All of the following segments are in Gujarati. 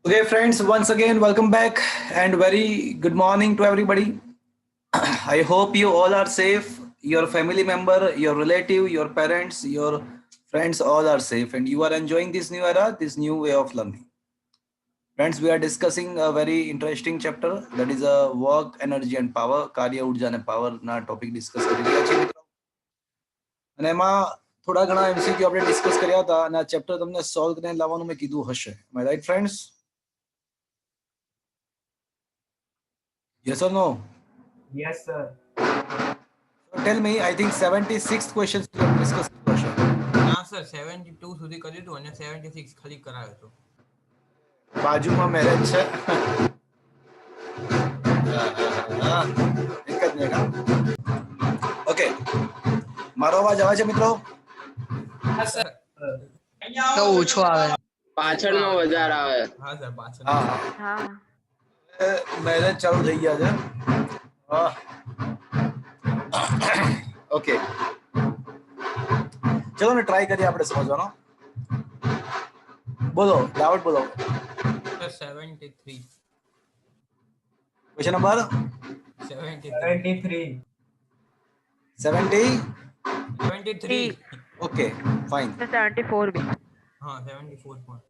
Okay, friends, once again, welcome back and very good morning to everybody. I hope you all are safe. Your family member, your relative, your parents, your friends all are safe and you are enjoying this new era, this new way of learning. Friends, we are discussing a very interesting chapter that is a work, energy and power. કાર્ય ઉર્જા અને power ના ટોપિક ડિસ્કસ કરી રહ્યા છીએ મિત્રો. અને એમાં થોડા ઘણા MCQ આપણે ડિસ્કસ કર્યા હતા અને આ ચેપ્ટર તમને સોલ્વ કરીને લાવવાનું મેં કીધું હશે. Am I right, friends? Yes or no? Yes, sir. So tell me, I think 76th questions we have discussed હશે. ના સર 72 સુધી કર્યું હતું અને 76 ખાલી કરાયો હતો. બાજુમાં મેરેજ છે. એક જ મિનિટ. ઓકે, મારો અવાજ આવે છે મિત્રો? સર તો ઓછો આવે પાછળનો વધારે આવે. હા સર પાછળ હા હા મેરેજ ચાલુ થઈ ગયા છે. ઓકે, ચલો ને ટ્રાય કરીએ આપણે સમજવાનો. બોલો, ડાઉટ બોલો. Sir 73 question number 73 70. Okay, fine. 74 भी હા 74 પણ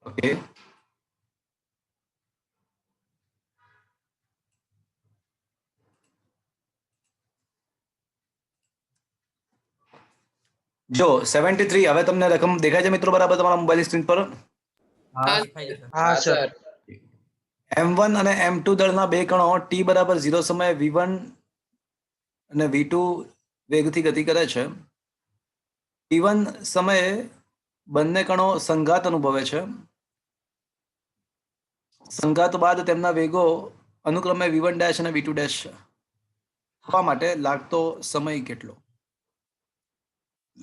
ઓકે, જો 73. હવે તમને રકમ દેખાય છે મિત્રો બરાબર તમારા મોબાઈલ સ્ક્રીન પર? દેખાય છે સર. हाँ सर M1 અને M2 દળના બે કણો t બરાબર 0 સમયે V1 અને V2 વેગથી ગતિ કરે છે. T1 સમયે બંને કણો સંઘાત અનુભવે છે. સંઘાત બાદ તેમના વેગો અનુક્રમે V1 ડેશ અને V2 ડેશ થવા માટે લાગતો સમય કેટલો?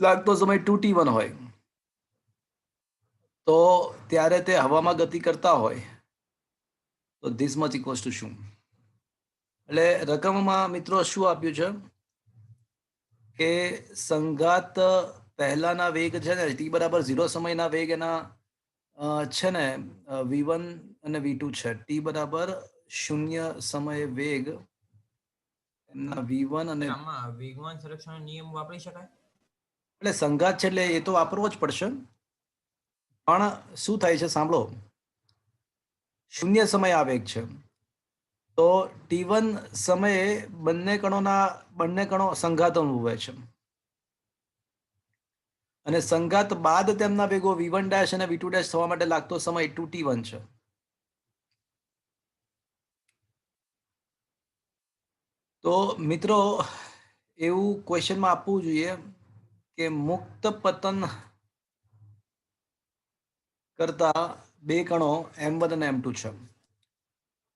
લાગતો સમય 2t1 હોય તો ત્યારે તે હવામાં ગતિ કરતા હોય તો ધીસ મચ ઇક્વલ્સ ટુ શું? એટલે રકમમાં મિત્રો શું આપ્યું છે કે સંઘાત પહેલાના વેગ છે ને t બરાબર 0 સમયના વેગ એના છે ને V1 અને V2 છે. t બરાબર 0 સમયે વેગ એમના V1 અને આમાં વેગવાન સંરક્ષણ નિયમ વાપરી શકાય? એટલે સંઘાત છે એટલે એ તો વાપરવો જ પડશે. પણ શું થાય છે સાંભળો, 0 સમય આ વેગ છે તો T1 સમયે બંને કણો સંઘાત અનુભવે છે અને સંઘાત બાદ તેમના વેગો V1 ડેશ અને V2 ડેશ થવા માટે લાગતો સમય 2t1 છે. તો મિત્રો એવું ક્વેશ્ચનમાં આપવું જોઈએ કે મુક્ત પતન કરતા બે કણો M1 અને M2 છે.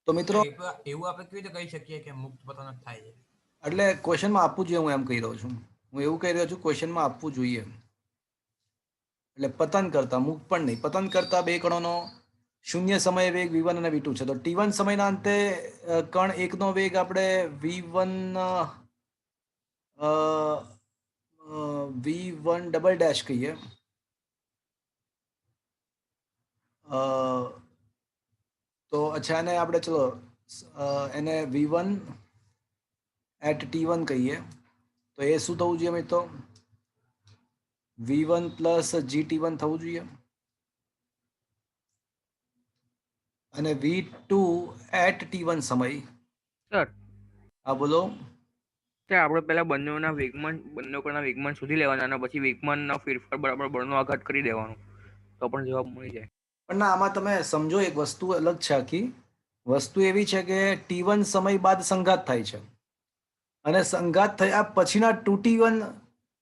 તો મિત્રો એવું આપણે કેવી રીતે કહી શકીએ કે મુક્ત પતન જ થાય છે? એટલે ક્વેશ્ચનમાં આપવું જોઈએ, હું એમ કહી રહ્યો છું. હું એવું કહી રહ્યો છું ક્વેશ્ચનમાં આપવું જોઈએ. એટલે પતન કરતા, મુક્ત પણ નહીં, પતન કરતા બે કણોનો 0 સમયે વેગ V1 અને V2 છે. તો T1 સમયના અંતે કણ એકનો વેગ આપણે V1 ડબલ ડેશ કહીએ. તો અચ્છા એને આપણે ચલો એને V1 એટ T1 કહીએ તો એ શું થવું જોઈએ મિત્રો? V1 પ્લસ GT1 થવું જોઈએ અને V2 એટ T1 સમય. सर હા બોલો. તો આપણે પહેલા બંનેના વેગમાન શોધી લેવાના અને પછી વેગમાનનો ફેરફાર બરાબર બળનો આઘાત કરી દેવાનો તો પણ જવાબ મળી જાય. પણ ના, આમાં તમે સમજો એક વસ્તુ અલગ છે. આખી વસ્તુ એવી છે કે T1 સમય બાદ સંઘાત થાય છે અને સંઘાત થયા પછીના 2T1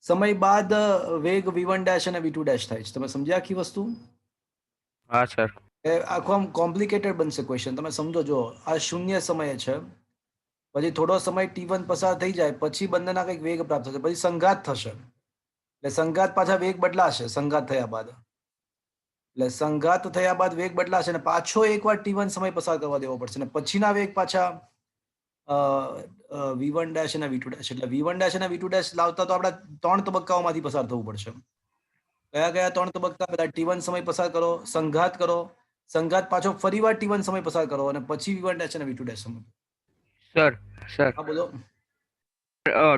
સમય બાદ વેગ V1 ડેશ અને V2 ડેશ થાય છે. તમે સમજ્યા આખી વસ્તુ? હા સર. આખો આમ કોમ્પ્લિકેટેડ બનશે ક્વેશ્ચન. તમે સમજો, જો આ શૂન્ય સમય છે, પછી થોડો સમય T1 પસાર થઈ જાય પછી બંનેના કંઈક વેગ પ્રાપ્ત થશે, પછી સંઘાત થશે, એટલે સંઘાત પાછા વેગ બદલાશે. સંઘાત થયા બાદ એટલે સંઘાત થયા બાદ વેગ બદલાશે અને પાછો એકવાર T1 સમય પસાર કરવા દેવો પડશે અને પછીના વેગ પાછા V1 ડેશ અને V2 ડેશ. એટલે V1 ડેશ અને V2 ડેશ લાવતા તો આપણે 3 તબક્કાઓમાંથી પસાર થવું પડશે. કયા કયા 3 તબક્કા? પહેલા T1 સમય પસાર કરો, સંઘાત કરો, સંઘાત પાછો ફરીવાર T1 સમય પસાર કરો અને પછી V1 ડેશ અને V2 ડેશ સમય. સર હા, બોલો.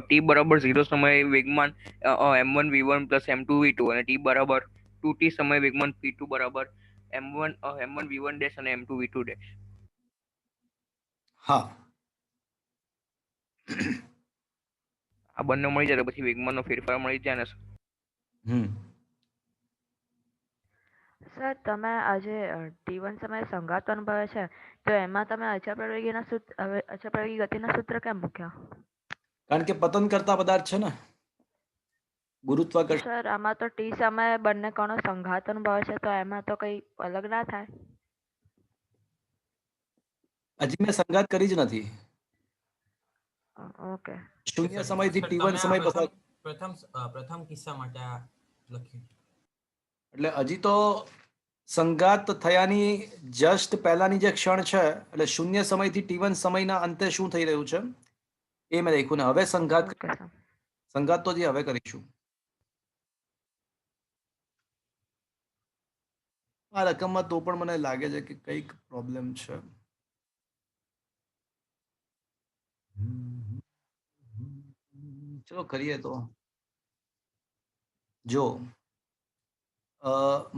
ટી બરાબર 0 સમયે વેગમાન m1 v1 plus m2 v2 અને ટી બરાબર 2t સમયે વેગમાન p2 બરાબર m1 v1 ડેશ અને m2 v2 ડેશ. હા, આ બંને મળી જાય તો પછી વેગમાનનો ફેરફાર મળી જાય ને. સર તમે આજે T1 સમયે સંઘાત અનુભવે છે તો એમાં તમે અચળ ગતિના સૂત્ર કેમ મૂક્યા? કારણ કે પતન કરતા પદાર્થ છે ને, ગુરુત્વાકર્ષણ. સર આમાં તો T સમયે બંને કણો સંઘાત અનુભવે છે તો એમાં તો કઈ અલગ ના થાય? હજી મેં સંઘાત કરી જ નથી. ઓકે. શૂન્ય સર, સમયથી સર, T1 તમે આ સમય પસાર. પ્રથમ કિસ્સા માટે આ લખ્યું. એટલે હજી તો સંઘાત થયાની જસ્ટ પહેલાની જે ક્ષણ છે, એટલે શૂન્ય સમયથી T1 સમયના અંતે શું થઈ રહ્યું છે એ મેં લખ્યું ને. હવે સંઘાત ઓકે સર. તો જે હવે કરીશું. આ રકમમાં તો પણ મને લાગે છે કે કંઈક પ્રોબ્લેમ છે. ચલો કરીએ તો. જો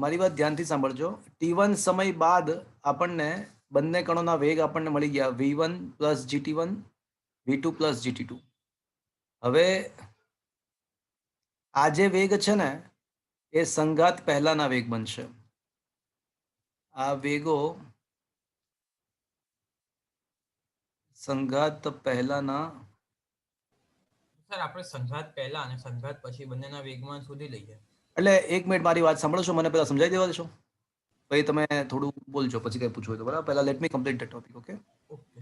મારી વાત ધ્યાનથી સાંભળજો. T1 સમય બાદ આપણને બંને કણોના વેગ આપણને મળી ગયા, V1 plus GT1, V2 plus GT2. હવે આ જે વેગ છે ને એ સંઘાત પહેલાના વેગ બનશે. આ વેગો સંઘાત પહેલાના. સર, આપણે સંઘાત પહેલા અને સંઘાત પછી બંનેના વેગમાન શોધી લઈએ. એટલે એક મિનિટ મારી વાત સાંભળો છો, મને પહેલા સમજાવી દેવા દેશો, પછી તમે થોડું બોલજો, પછી કઈ પૂછવું હોય તો. બરાબર, પહેલા let me complete the topic. Okay, okay.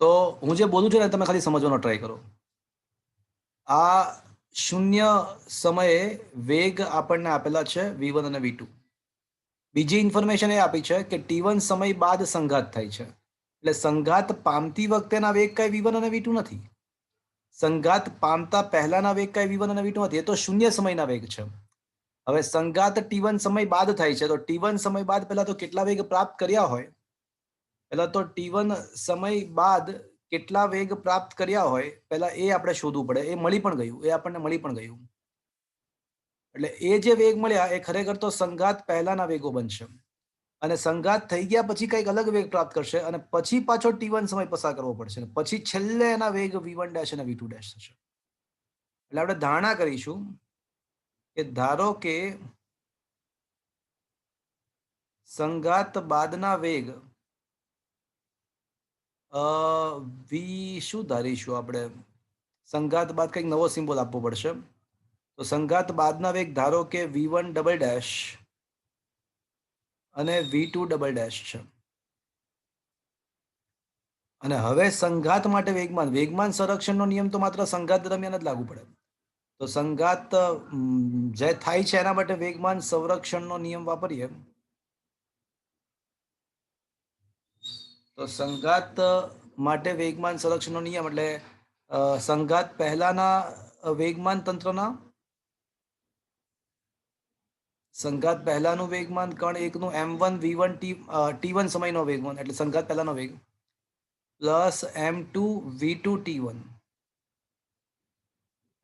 તો હું જે બોલું છું ને તમે ખાલી સમજવાનો ટ્રાય કરો. આ શૂન્ય સમયે વેગ આપણને આપેલા છે V1 અને V2. બીજી ઇન્ફોર્મેશન એ આપી છે કે T1 સમય બાદ સંઘાત થાય છે, એટલે સંઘાત પામતી વખતેના વેગ કઈ V1 અને V2 નથી. સંઘાત પામતા પહેલાના વેગ કઈ V1 અને V2 નથી. એ તો શૂન્ય સમયના વેગ છે. હવે સંઘાત T1 સમય બાદ થાય છે, તો T1 સમય બાદ પહેલા તો કેટલા વેગ પ્રાપ્ત કર્યા હોય, પહેલા તો T1 સમય બાદ કેટલા વેગ પ્રાપ્ત કર્યા હોય પહેલા એ આપણે શોધવું પડે. એ મળી પણ ગયું, એ આપણને મળી પણ ગયું. એટલે એ જે વેગ મળ્યા એ ખરેખર તો સંઘાત પહેલાના વેગો બનશે અને સંઘાત થઈ ગયા પછી કંઈક અલગ વેગ પ્રાપ્ત કરશે અને પછી પાછો T1 સમય પસાર કરવો પડશે, પછી છેલ્લે એના વેગ V1 ડેશ અને V2 ડેશ થશે. એટલે આપણે ધારણા કરીશું કે ધારો કે સંઘાત બાદના વેગ શું ધારીશું આપણે? સંઘાત બાદ કંઈક નવો સિમ્બોલ આપવો પડશે. તો સંઘાત બાદના વેગ ધારો કે V1 ડબલ ડેશ અને V2 ડબલ ડેશ છે. અને હવે સંઘાત માટે વેગમાન સંરક્ષણનો નિયમ તો માત્ર સંઘાત દરમિયાન જ લાગુ પડે. તો સંઘાત જે થાય છે એના માટે વેગમાન સંરક્ષણનો નિયમ વાપરીએ તો સંઘાત માટે વેગમાન સંરક્ષણનો નિયમ એટલે સંઘાત પહેલાના વેગમાન તંત્રના સંઘાત પહેલાનું વેગમાન કણ એકનું m1 v1 t1 સમયનો વેગમાન એટલે સંઘાત પહેલાનો વેગ પ્લસ m2 v2 t1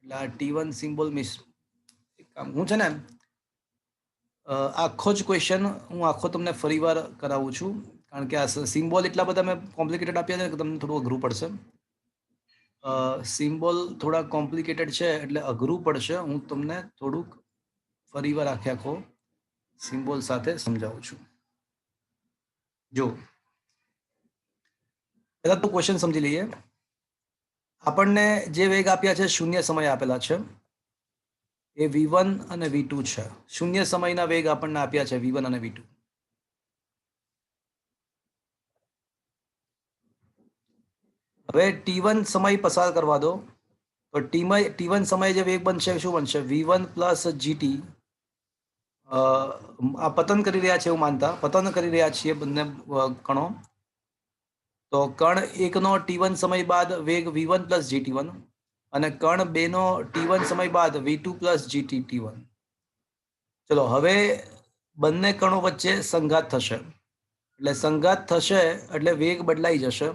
એટલે આ t1 સિમ્બોલ મિસ. હું છે ને આખો જ ક્વેશ્ચન હું આખો તમને ફરીવાર કરાવું છું કારણ કે આ સિમ્બોલ એટલા બધા મેં કોમ્પ્લિકેટેડ આપ્યા છે કે તમને થોડું અઘરું પડશે. સિમ્બોલ થોડા કોમ્પ્લિકેટેડ છે એટલે અઘરું પડશે. હું તમને થોડુંક ફરીવાર આખો સિમ્બોલ સાથે સમજાવું છું. જો પહેલા તો ક્વેશ્ચન સમજી લઈએ. આપણને જે વેગ આપ્યા છે શૂન્ય સમય આપેલા છે એ v1 અને v2 છે. શૂન્ય સમયના વેગ આપણને આપ્યા છે v1 અને v2. હવે t1 સમય પસાર કરવા દો તો t1 સમયે જે વેગ બનશે શું બનશે? v1 plus gt. આ પતન કરી રહ્યા છે એવું માનતા પતન કરી રહ્યા છીએ બંને કણો. તો કણ એકનો t1 સમય બાદ વેગ v1 પ્લસ gt1 અને કણ બેનો t1 સમય બાદ v2 પ્લસ gt1. ચલો હવે બંને કણો વચ્ચે સંઘાત થશે. એટલે સંઘાત થશે એટલે વેગ બદલાઈ જશે.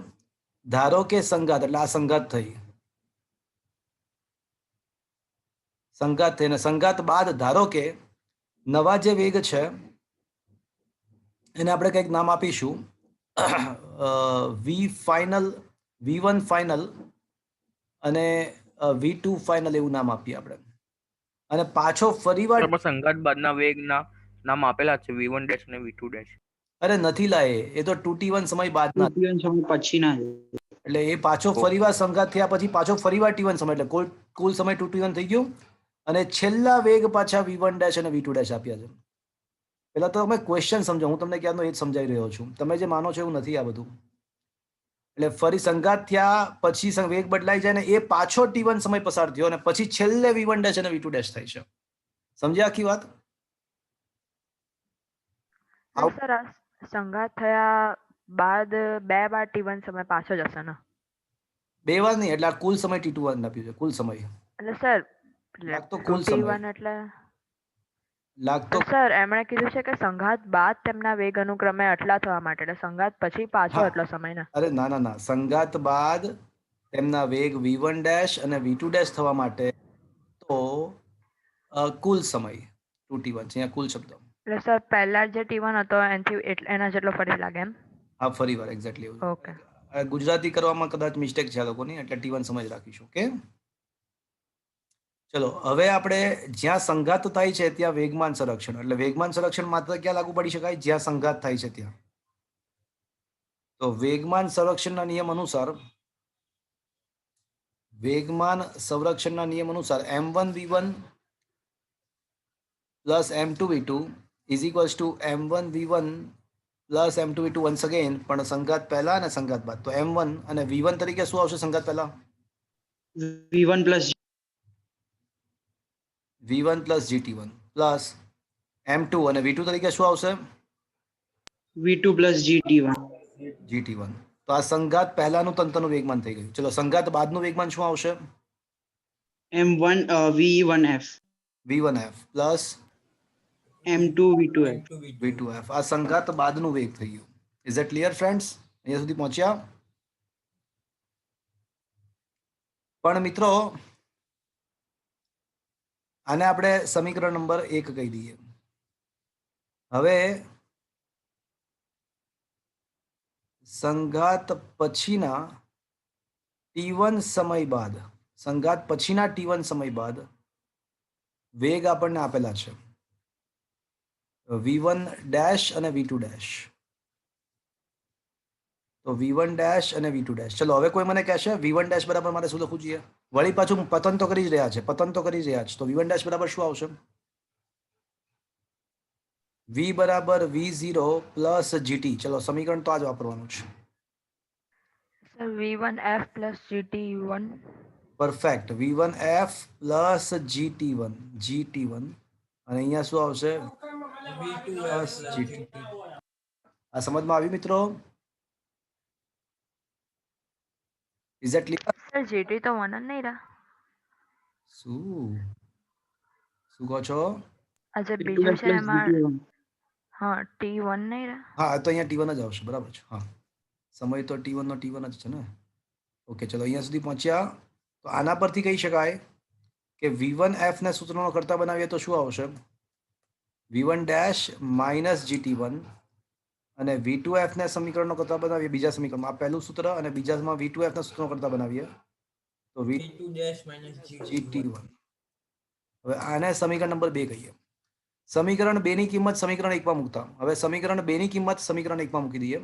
ધારો કે સંઘાત એટલે આ સંઘાત થઈ, સંઘાત થઈને સંઘાત બાદ ધારો કે નવા જે વેગ છે એને આપણે કંઈક નામ આપીશું v1 ફાઇનલ અને v2 ફાઇનલ એવું નામ આપીએ આપણે. અને પાછો ફરીવાર સંઘાત બાદના વેગના નામ આપેલા છે v1 ડેશ અને v2 ડેશ. અરે નથી લાયે, એ તો 2t1 સમય બાદના પછીના એટલે એ પાછો ફરીવાર સંઘાત થયા પછી પાછો ફરીવાર t1 સમય એટલે કુલ સમય 2t1 થઈ ગયો. અને છેલ્લા વેગ પાછા v1 ડેશ અને v2 ડેશ આપ્યા છે. પેલા તો તમે ક્વેશ્ચન સમજો, હું તમને ક્યારનો એ જ સમજાવી રહ્યો છું. તમે જે માનો છો એવું નથી આ બધું. એટલે ફરી સંઘાત થયા પછી વેગ બદલાઈ જાય ને એ પાછો t1 સમય પસાર થયો અને પછી છેલ્લે v1 ડેશ અને v2 ડેશ થાય છે. સમજ્યા આખી વાત? સર આ સંઘાત થયા બાદ બે વાર t1 સમય પાછો જશે ને? બે વાર નહીં, એટલે આ કુલ સમય t1 આપ્યું છે. કુલ સમય એટલે સર લાગતો કુલ સમય t1 એટલે લાગતો સર એમણે કીધું છે કે સંઘાત બાદ તેમના વેગ અનુક્રમે આટલા થવા માટે, એટલે સંઘાત પછી પાછો આટલો સમય ને? અરે ના ના ના, સંઘાત બાદ તેમના વેગ v1 ડેશ અને v2 ડેશ થવા માટે તો કુલ સમય 2t1 છે. અહીંયા કુલ શબ્દ. એટલે સર પહેલા જે t1 હતો એનાથી એના જેટલો ફરી લાગે એમ? હા ફરી વાર એક્ઝેક્ટલી એવું. ઓકે. ગુજરાતી કરવામાં કદાચ મિસ્ટેક છે આ લોકોની, એટલે t1 સમય જ રાખીશું. ઓકે ચલો હવે આપણે જ્યાં સંઘાત થાય છે ત્યાં વેગમાન સંરક્ષણ, એટલે વેગમાન સંરક્ષણ માત્ર ક્યાં લાગુ પડી શકાય? જ્યાં સંઘાત થાય છે ત્યાં. તો વેગમાન સંરક્ષણના નિયમ અનુસાર m1 v1 plus m2 v2 is equals two m1 v1 plus m2 v2 once again, પણ સંઘાત પહેલા અને સંઘાત બાદ. તો m1 અને v1 તરીકે શું આવશે સંઘાત પહેલા? v1 plus gt1 plus m2 અને v2 તરીકે શું આવશે? v2 plus gt1. તો આ સંઘાત પહેલાનું તંત્રનું વેગમાન થઈ ગયું. ચલો સંઘાત બાદનું વેગમાન શું આવશે? m1 v1f plus m2 v2f. આ સંઘાત બાદનું વેગ થઈ ગયું. Is it clear friends? અહીંયા સુધી પહોંચ્યા? પણ મિત્રો આને આપણે સમીકરણ નંબર 1 કહી દઈએ. હવે સંઘાત પછીના t1 સમય બાદ, સંઘાત પછીના t1 સમય બાદ વેગ આપણને આપેલા છે v1 ડેશ અને v2 ડેશ. તો v1 ડેશ અને v2 ડેશ. ચલો હવે કોઈ મને કહેશે v1 ડેશ બરાબર મારે શું લખવું જોઈએ? વળી પાછું પતન તો કરી જ રહ્યા છે, તો v1 ડેશ બરાબર શું આવશે? v બરાબર v0 પ્લસ gt. ચલો સમીકરણ તો આ જ વાપરવાનું છે. Sir v1f plus gt1. Perfect. v1f plus gt1 અને અહીંયા શું આવશે? Plus gt. આ સમજમાં આવ્યું મિત્રો? Is it clear? Sir gt તો 1 જ નહીં રહે? શું કહો છો? આજે બીજું છે એમાં હા t1 નહીં રહે? હા તો અહીંયા t1 જ આવશે. બરાબર છે. હા સમય તો t1 નો t1 જ છે ને. ઓકે ચલો અહીંયા સુધી પહોંચ્યા. તો આના પરથી કહી શકાય કે v1f ને સૂત્રનો કરતા બનાવીએ તો શું આવશે? v1 ડેશ માઇનસ gt1 અને v2f ને સમીકરણનો કરતા બનાવીએ બીજા સમીકરણમાં. આ પહેલું સૂત્ર અને બીજામાં v2f ના સૂત્રનો કરતા બનાવીએ તો v2 dash minus GT1. હવે આને સમીકરણ નંબર 2 કહીએ. સમીકરણ 2 ની કિંમત સમીકરણ 1 માં મૂકતા. હવે સમીકરણ 2 ની કિંમત સમીકરણ 1 માં મૂકી દઈએ.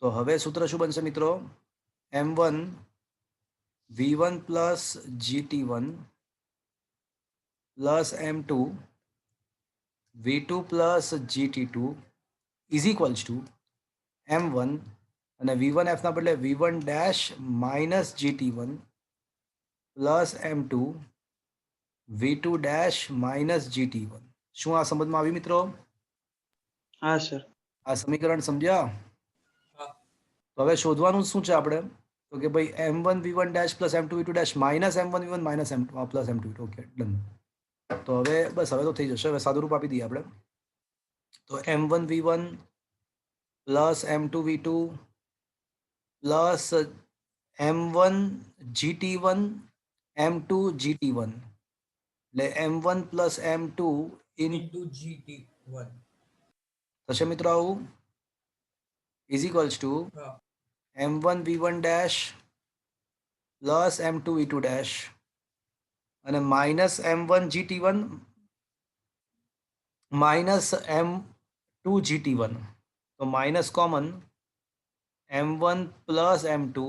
તો હવે સૂત્ર શું બનશે મિત્રો? m1 v1 plus GT1 plus m2 v2 plus GT2 is equals to m1 અને v1f ના બદલે v1 dash minus GT1 plus m2 v2 dash minus GT1. શું આ સમજમાં આવી મિત્રો? હા સર. આ સમીકરણ સમજ્યા? હા. તો હવે શોધવાનું શું છે આપણે? તો કે ભાઈ m1 v1 dash plus m2 v2 dash minus m1 v1 minus m2 plus m2 v2. Okay done. તો હવે બસ હવે તો થઈ જશે. હવે સાદું રૂપ આપી દઈએ આપણે. તો m1 v1 plus m2 v2 plus m1 GT1 m2 GT1 એટલે m1 plus m2 into gt1 થશે મિત્રો આવું is equals to હા m1 v1 dash plus m2 v2 dash અને minus m1 GT1 minus m2 GT1. તો minus common m1 plus m2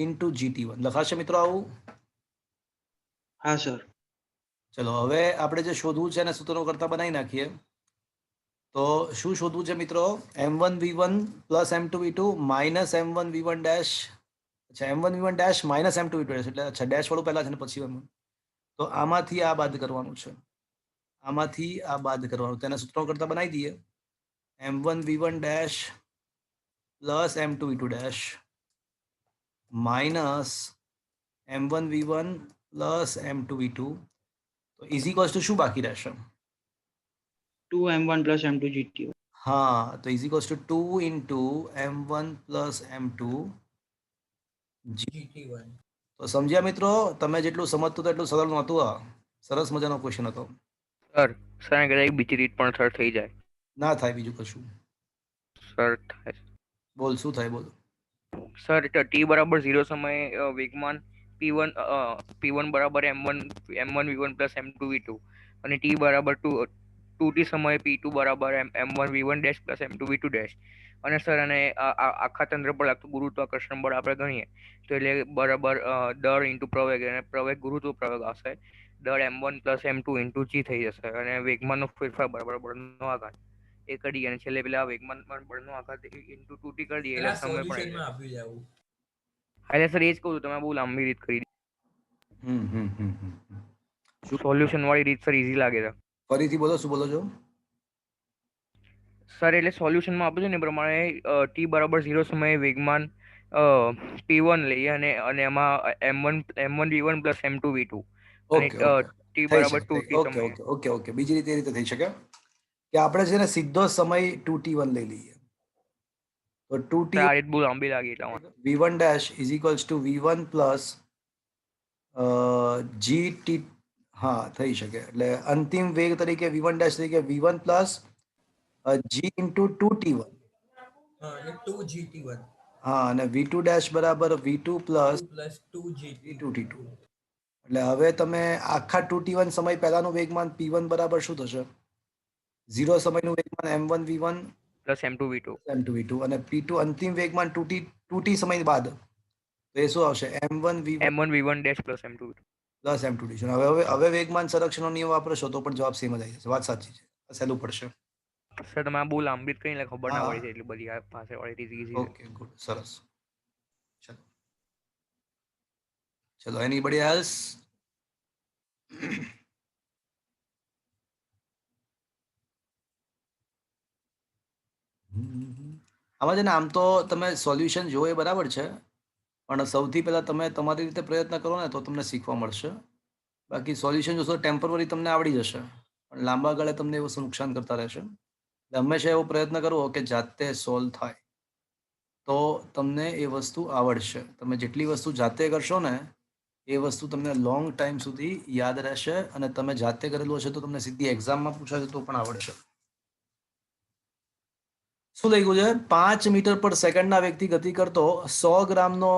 into GT1 લખાશે મિત્રો આવું? હા સર. ચલો હવે આપણે જે શોધવું છે એને સૂત્રો કરતા બનાવી નાખીએ. તો શું શોધવું છે મિત્રો? m1 v1 plus m2 v2 minus m1 v1 dash. અચ્છા m1 v1 dash minus m2 v2 dash એટલે અચ્છા ડેશ વાળું પહેલા છે ને પછી m1. તો આમાંથી આ બાદ કરવાનું છે. આમાંથી આ બાદ કરવાનું. તેના સૂત્રો કરતા બનાવી દઈએ. m1 v1 dash plus m2 v2 dash minus m1 v1 plus m2 v2 તો ઇઝ ઇક્વલ્સ ટુ શું બાકી રહેશે? 2m1 plus m2 GT1. હા તો is equals two 2 into m1 plus m2 gt1 તો સમજ્યા મિત્રો? તમે જેટલું સમજતું તો એટલું સરળ નહોતું. આ સરસ મજાનો ક્વેશ્ચન હતો. સર સર કદાચ બીજી રીત પણ સર થઈ જાય. ના થાય બીજું કશું. સર થાય. બોલ શું થાય બોલ. સર t બરાબર 0 સમયે વેગમાન p1 બરાબર m1 v1 plus m2 v2 અને t બરાબર 2t સમયે p2 બરાબર m1 v1 dash plus m2 v2 dash અને સર અને આખા તંત્ર પર લાગતું ગુરુત્વાકર્ષણ બળ આપણે ગણીએ તો એટલે બરાબર દળ ઇન્ટુ પ્રવેગ અને પ્રવેગ ગુરુત્વ પ્રવેગ આવશે. દળ m1 plus m2 into g થઈ જશે અને વેગમાનનો ફેરફાર બરાબર બળનો આઘાત એ કરી અને છેલ્લે પેલા વેગમાન બળનો આઘાત ઇન્ટુ 2t કરી દઈએ એટલે સમય પણ સોલ્યુશનમાં આપ્યું છે આવું એટલે સર એ જ કહું છું તમે બહુ લાંબી રીત કરી. શું સોલ્યુશન વાળી રીત સર ઈઝી લાગે છે. ફરીથી બોલો શું બોલો છો? સર એટલે સોલ્યુશનમાં આપ્યું છે ને એ પ્રમાણે t બરાબર 0 સમયે વેગમાન p1 લઈએ અને એમાં m1 v1 plus m2 v2 અને ઓકે ઓકે t થઈ બરાબર શકે. 2t ઓકે સમયે ઓકે ઓકે ઓકે બીજી રીતે એ રીતે થઈ શકે કે આપણે છે ને સીધો સમય 2t1 લઈ લઈએ. તો 2t સર આ રીત બહુ લાંબી લાગી એટલા માટે v1 dash is equals to v1 plus gt. હા થઈ શકે. એટલે અંતિમ વેગ તરીકે v1 dash તરીકે v1 plus g into 2t1. હા એટલે 2gt1 હા અને v2 dash બરાબર v2 plus 2 plus 2gt2 2t2. એટલે હવે તમે આખા 2t1 સમય પહેલાનું વેગમાન p1 બરાબર શું થશે? 0 સમયનું વેગમાન m1 v1 plus m2 v2 m2 v2 અને p2 અંતિમ વેગમાન 2t સમય બાદ તો એ શું આવશે? m1 v1 m1 v1 dash plus m2 v2 plus m2 v2. હવે વેગમાન સંરક્ષણનો નિયમ વાપરશો તો પણ જવાબ સેમ જ આવી જશે. વાત સાચી છે. સહેલું પડશે. સર તમે આ બહુ લાંબી રીત કરીને ખબર ના હા. પડી છે એટલી બધી આ પાસે વાળી રીત ઈઝી ઓકે ગુડ સરસ. ચલો ચલો એનીબડી એલ્સ? આમાં છે ને આમ તો તમે સોલ્યુશન જો એ બરાબર છે પણ સૌથી પહેલા તમે તમારી રીતે પ્રયત્ન કરો ને તો તમને શીખવા મળશે. બાકી સોલ્યુશન જોશો ટેમ્પરરી તમને આવડી જશે પણ લાંબા ગાળે તમને એ વસ્તુ નુકસાન કરતા રહેશે. એટલે હંમેશા એવો પ્રયત્ન કરવો કે જાતે સોલ્વ થાય તો તમને એ વસ્તુ આવડશે. તમે જેટલી વસ્તુ જાતે કરશો ને એ વસ્તુ તમને લોંગ ટાઈમ સુધી યાદ રહેશે અને તમે જાતે કરેલું હશે તો તમને સીધી એક્ઝામમાં પૂછાશે તો પણ આવડશે. શું લખ્યું છે? 5 મીટર પર સેકન્ડના વેગથી ગતિ કરતો 100 ગ્રામનો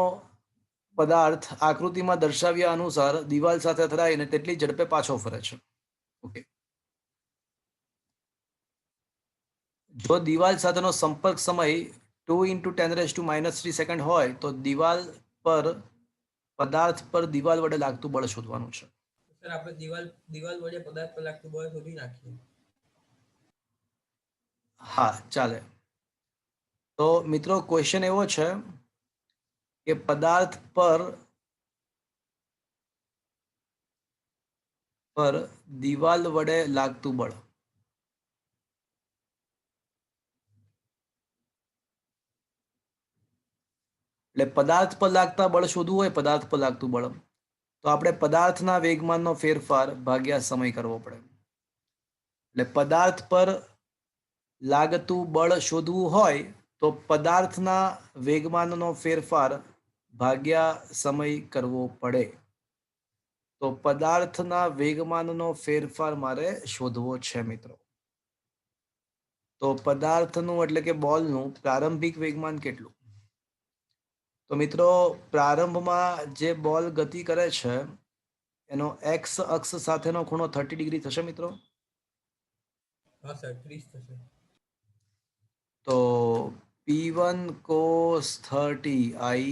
પદાર્થ આકૃતિમાં દર્શાવ્યા અનુસાર દિવાલ સાથે અથડાઈને તેટલી ઝડપે પાછો ફરે છે. ઓકે. જો દિવાલ સાથેનો સંપર્ક સમય 2 × 10⁻³ સેકન્ડ હોય તો દિવાલ પર પદાર્થ પર દિવાલ વડે લાગતું બળ શોધવાનું છે. સર આપણે દિવાલ વડે પદાર્થ પર લાગતું બળ શોધી નાખીએ. હા, ચાલે. તો મિત્રો ક્વેશ્ચન એવો છે કે પદાર્થ પર દિવાલ વડે લાગતું બળ. એટલે પદાર્થ પર લાગતા બળ શોધવું હોય, પદાર્થ પર લાગતું બળ, તો આપણે પદાર્થના વેગમાનનો ફેરફાર ભાગ્યા સમય કરવો પડે. એટલે પદાર્થ પર લાગતું બળ શોધવું હોય તો પદાર્થના વેગમાનનો ફેરફાર ભાગ્યા સમય કરવો પડે. તો પદાર્થના વેગમાનનો ફેરફાર મારે શોધવો છે મિત્રો. તો પદાર્થનું એટલે કે બોલનું પ્રારંભિક વેગમાન કેટલું? તો મિત્રો પ્રારંભમાં જે બોલ ગતિ કરે છે એનો એક્સ અક્ષ સાથેનો ખૂણો 30° થશે મિત્રો. હા સર 30 થશે. તો P1 cos 30i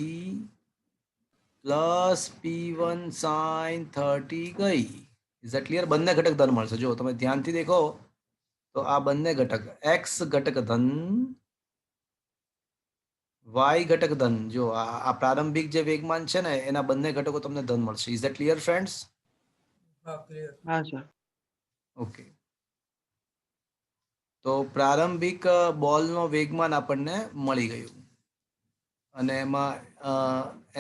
plus P1 sin 30 ગઈ. Is that clear? બંને ઘટક ધન મળશે. જો તમે ધ્યાનથી દેખો તો આ બંને ઘટક એક્સ ઘટક ધન, વાય ઘટક ધન, જો આ પ્રારંભિક જે વેગમાન છે ને એના બંને ઘટકો તમને ધન મળશે. Is that clear friends? હા ક્લિયર. હા સર. ઓકે. તો પ્રારંભિક બોલનો વેગમાન આપણને મળી ગયું અને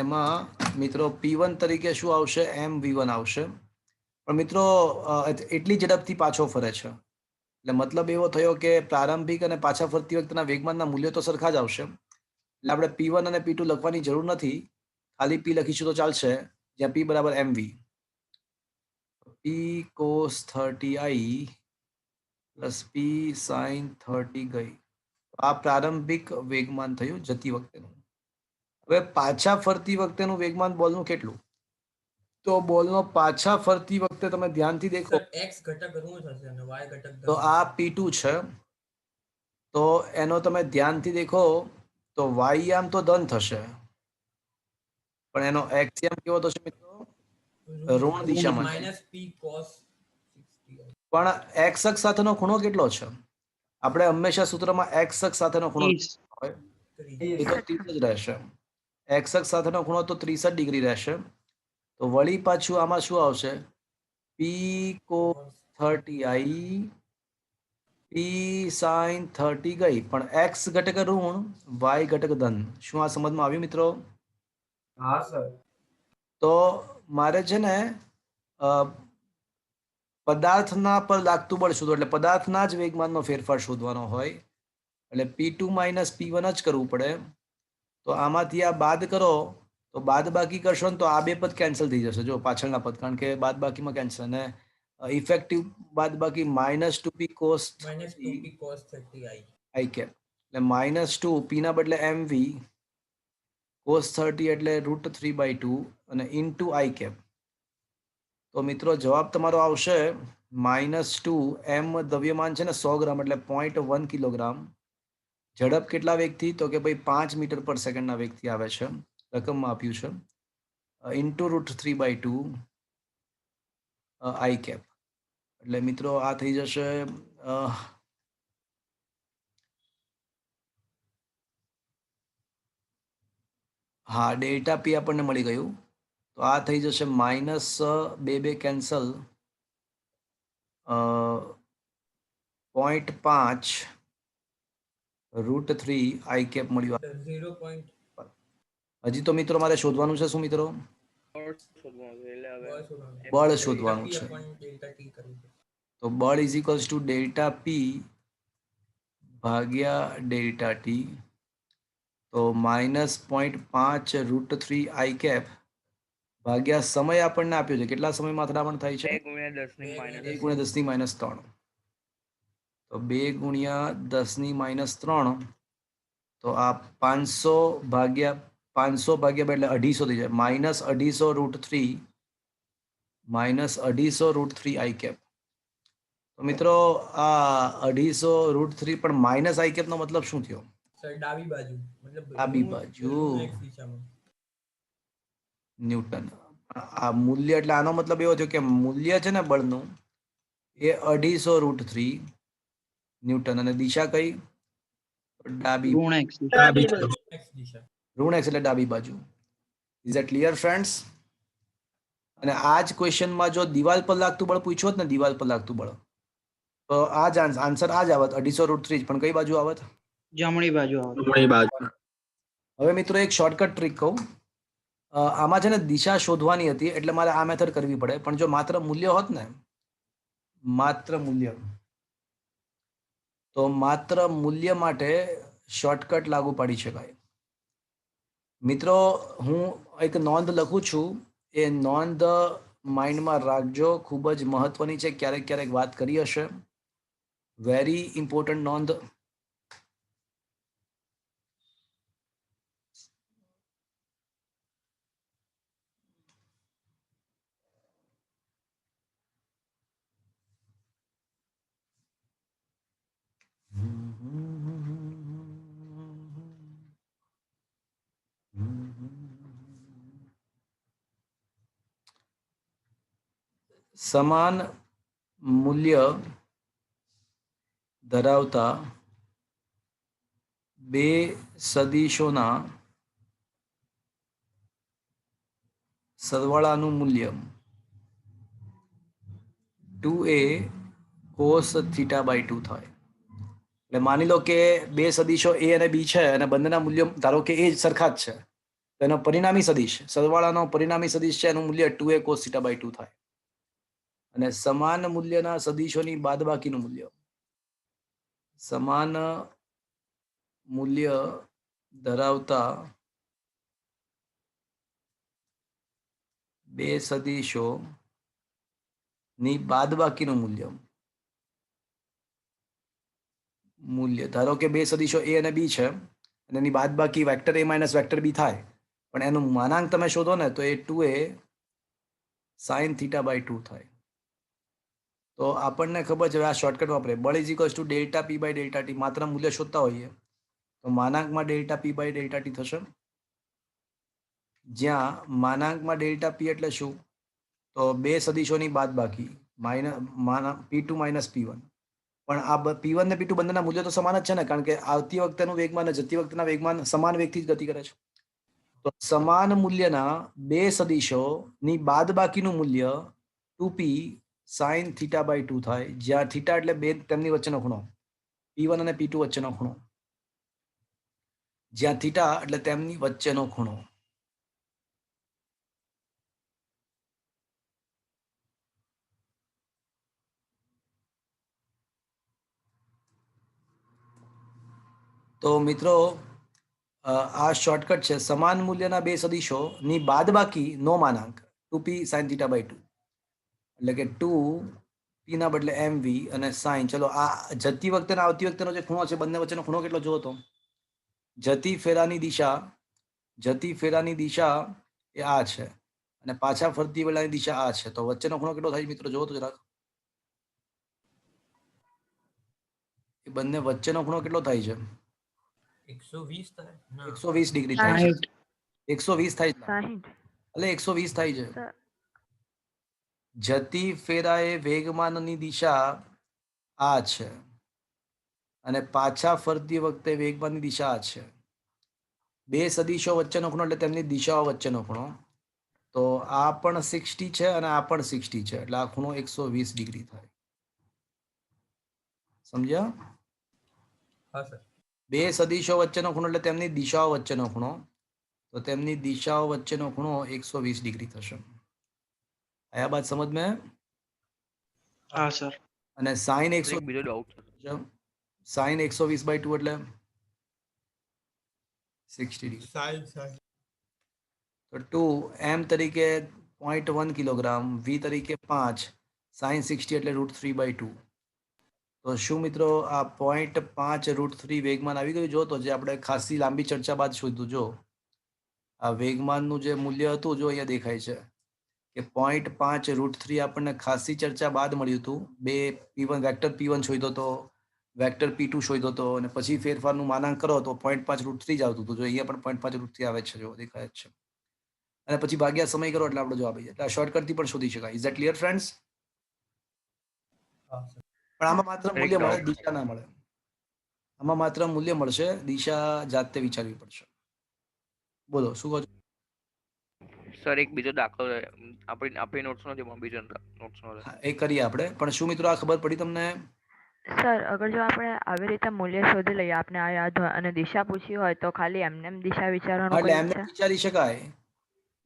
એમાં મિત્રો P1 તરીકે શું આવશે? mv1 આવશે. પણ મિત્રો એટલી ઝડપથી પાછો ફરે છે એટલે મતલબ એવો થયો કે પ્રારંભિક અને પાછા ફરતી વખતના વેગમાનના મૂલ્યો તો સરખા જ આવશે. એટલે આપણે P1 અને P2 લખવાની જરૂર નથી, ખાલી P લખીશું તો ચાલશે, જ્યાં P બરાબર mv. P cos 30i plus P sin 30 ગઈ. આ પ્રારંભિક વેગમાન થયું જતી વખતેનું. હવે પાછા ફરતી વખતેનું વેગમાન બોલનું કેટલું? તો બોલનો પાછા ફરતી વખતે તમે ધ્યાનથી દેખો સર x ઘટક ઋણ થશે અને y ઘટક ધન. તો આ P2 છે, તો એનો તમે ધ્યાનથી દેખો તો y આમ તો ધન થશે પણ એનો x આમ કેવો થશે મિત્રો? ઋણ દિશામાં. Minus p cos 60. પણ x અક્ષ સાથેનો ખૂણો કેટલો છે? આપણે હંમેશા સૂત્રમાં x અક્ષ સાથેનો ખૂણો 30. હોય 30. એ તો 30 જ રહેશે. x અક્ષ સાથેનો ખૂણો તો 30° રહેશે. તો વળી પાછું આમાં શું આવશે? P cos 30i P sin 30 ગઈ, પણ x ઘટક ઋણ, y ઘટક ધન. શું આ સમજમાં આવ્યું મિત્રો? હા સર. તો મારે છે ને પદાર્થના પર લાગતું બળ શોધવું, એટલે પદાર્થના જ વેગમાનનો ફેરફાર શોધવાનો હોય એટલે P2 - P1 જ કરવું પડે. તો આમાંથી આ બાદ કરો તો બાદ બાકી કરશો ને તો આ બે પદ કેન્સલ થઈ જશે. જો પાછળના પદ, કારણ કે બાદ બાકીમાં કેન્સલ, અને ઇફેક્ટિવ બાદ બાકી -2p cos minus 2p cos 30i. i cap, એટલે -2 p ના બદલે mv cos 30 એટલે √3/2 અને ઇન્ટુ i cap. તો મિત્રો જવાબ તમારો આવશે -2. m દ્રવ્યમાન છે ને 100 ગ્રામ એટલે 0.1 કિલોગ્રામ. ઝડપ કેટલા વેગથી? તો કે ભાઈ 5 મીટર પર સેકન્ડના વેગથી આવે છે, રકમમાં આપ્યું છે, ઇન્ટુ √3/2 i cap. એટલે મિત્રો આ થઈ જશે હા ડેલ્ટા પી આપણને મળી ગયું. તો આ થઈ જશે -2 કેન્સલ, 0.5 √3 i cap મળ્યું. 0. હજી તો મિત્રો મારે શોધવાનું છે શું મિત્રો? બળ શોધવાનું છે. તો બળ ઇઝ ઇક્વલ્સ ટુ ડેલ્ટા પી ભાગ્યા ડેલ્ટા ટી. તો -0.5 √3 i cap ભાગ્યા સમય આપણને આપ્યો છે. કેટલા સમયમાં અથડામણ થાય છે? 2 × 10⁻³ 2 × 10⁻³ તો 2 × 10⁻³. તો આ 500 ભાગ્યા 500 ભાગ્યા 2 એટલે 250 થઈ જાય. -250 √3 i cap. તો મિત્રો આ 250 √3 પણ માઇનસ i cap નો મતલબ શું થયો? સર ડાબી બાજુ મતલબ ડાબી બાજુ. X દિશામાં. ન્યૂટન. આ મૂલ્ય એટલે આનો મતલબ એવો થયો કે મૂલ્ય છે ને બળનું એ 250 √3 ન્યૂટન અને દિશા કઈ? ડાબી. ઋણ X દિશા. X દિશા. ઋણ x એટલે ડાબી બાજુ. Is that clear friends? અને આ જ ક્વેશ્ચનમાં જો દિવાલ પર લાગતું બળ પૂછ્યું હોત ને, દિવાલ પર લાગતું બળ, તો આ જ આન્સર આ જ આવત 250 √3 પણ કઈ બાજુ આવત? જમણી બાજુ આવે. હવે મિત્રો એક શોર્ટકટ ટ્રીક કહું. આમાં છે ને દિશા શોધવાની હતી એટલે મારે આ મેથડ કરવી પડે, પણ જો માત્ર મૂલ્ય હોત ને, માત્ર મૂલ્ય, તો માત્ર મૂલ્ય માટે શોર્ટકટ લાગુ પાડી શકાય. મિત્રો હું એક નોંધ લખું છું, એ નોંધ માઇન્ડમાં રાખજો, ખૂબ જ મહત્વની છે, ક્યારેક ક્યારેક વાત કરી હશે. વેરી ઇમ્પોર્ટન્ટ નોંધ. સમાન મૂલ્ય ધરાવતા બે સદિશોના સરવાળાનું મૂલ્ય 2a cos θ/2 થાય. એટલે માની લો કે બે સદિશો a અને b છે અને બંનેના મૂલ્યો ધારો કે એ જ સરખા જ છે, તો એનો પરિણામી સદિશ, સરવાળાનો પરિણામી સદિશ છે, એનું મૂલ્ય 2a cos θ/2 થાય. અને સમાન મૂલ્યના સદિશોની બાદબાકીનું મૂલ્ય, સમાન મૂલ્ય ધરાવતા બે સદિશોની બાદબાકીનું મૂલ્ય, ધારો કે બે સદિશો a અને b છે અને એની બાદબાકી vector a minus vector b થાય, પણ એનું માનાંક તમે શોધો ને તો એ 2a sin θ/2 થાય. તો આપણને ખબર છે, આ શોર્ટકટ વાપરે, બળ is equals to delta p/Δt. માત્ર મૂલ્ય શોધતા હોઈએ તો માનાંકમાં ડેલ્ટા p/Δt થશે, જ્યાં માનાંકમાં ડેલ્ટા p એટલે શું? તો બે સદિશોની બાદબાકી p2 માઇનસ p1. પણ આ p1 ને p2 બંનેના મૂલ્યો તો સમાન જ છે ને, કારણ કે આવતી વખતેનું વેગમાન અને જતી વખતેના વેગમાન સમાન વેગથી જ ગતિ કરે છે. તો સમાન મૂલ્યના બે સદિશોની બાદબાકીનું મૂલ્ય 2p sin θ/2 થાય, જ્યાં થીટા એટલે બે તેમની વચ્ચેનો ખૂણો, p1 અને p2 વચ્ચેનો ખૂણો, જ્યાં થીટા એટલે તેમની વચ્ચેનો ખૂણો. તો મિત્રો આ શોર્ટકટ છે. સમાન મૂલ્યના બે સદિશોની બાદબાકી નો માનાંક 2p sin θ/2, એટલે કે 2p ના બદલે mv અને sin. ચલો આ જતી વખતે અને આવતી વખતેનો જે ખૂણો છે, બંને વચ્ચેનો ખૂણો કેટલો જોવો તો જતી ફેરાની દિશા એ આ છે અને પાછા ફરતી વેળાની દિશા આ છે, તો વચ્ચેનો ખૂણો કેટલો થાય મિત્રો જોવો તો જરાક. એ બંને વચ્ચેનો ખૂણો કેટલો થાય છે? 120 થાય. ના. 120 ડિગ્રી થાય છે. 120 થાય છે, 60. એટલે 120 થાય છે. સર જતી ફેરાએ વેગમાનની દિશા આ છે અને પાછા ફરતી વખતે વેગમાનની દિશા આ છે. બે સદિશો વચ્ચેનો ખૂણો એટલે તેમની દિશાઓ વચ્ચેનો ખૂણો. તો આ પણ 60 છે અને આ પણ 60 છે, એટલે આ ખૂણો 120 ડિગ્રી થાય. સમજ્યા? હા સર. બે સદિશો વચ્ચેનો ખૂણો એટલે તેમની દિશાઓ વચ્ચેનો ખૂણો, તો તેમની દિશાઓ વચ્ચેનો ખૂણો 120 ડિગ્રી થશે. આયા બાત સમજ में? હા સર. અને sin એક બીજો ડાઉટ છે. sin 120/2 એટલે 60 ડિગ્રી. સાઈ તો 2 m તરીકે 0.1 કિલોગ્રામ, v તરીકે 5, sin 60 એટલે √3/2. તો શું મિત્રો આ 0.5 √3 વેગમાન આવી ગયું? જો તો જે આપણે ખાસી લાંબી ચર્ચા બાદ શોધ્યું. જો આ વેગમાનનું જે મૂલ્ય હતું જો અહીંયા દેખાય છે કે 0.5 √3 આપણને ખાસી ચર્ચા બાદ મળ્યું હતું. બે P1 વેક્ટર P1 શોધ્યો હતો, વેક્ટર P2 શોધ્યો હતો અને પછી ફેરફારનું માનાંક કરો તો 0.5 √3 જ આવતું હતું. જો અહીંયા પણ 0.5 √3 આવે છે, જો દેખાય જ છે. અને પછી ભાગ્યા સમય કરો એટલે આપણો જવાબ આવી જાય. એટલે આ શોર્ટકટથી પણ શોધી શકાય. Is that clear friends? પણ આમાં માત્ર મૂલ્ય મળે, દિશા ના મળે. આમાં માત્ર મૂલ્ય મળશે, દિશા જાતે વિચારવી પડશે. બોલો શું કહો છો? સર એક બીજો દાખલો આપણી નોટ્સ નો છે પણ બીજો નોટ્સ નો છે. હા, એ કરીએ આપણે. પણ શું મિત્રો આ ખબર પડી તમને? સર અગર જો આપણે આવી રીતે મૂલ્ય શોધી લઈએ, આપણે આ યાદ હોય અને દિશા પૂછી હોય તો ખાલી એમને એમ દિશા વિચારવાનું એટલે કોઈ એમને છે? વિચારી શકાય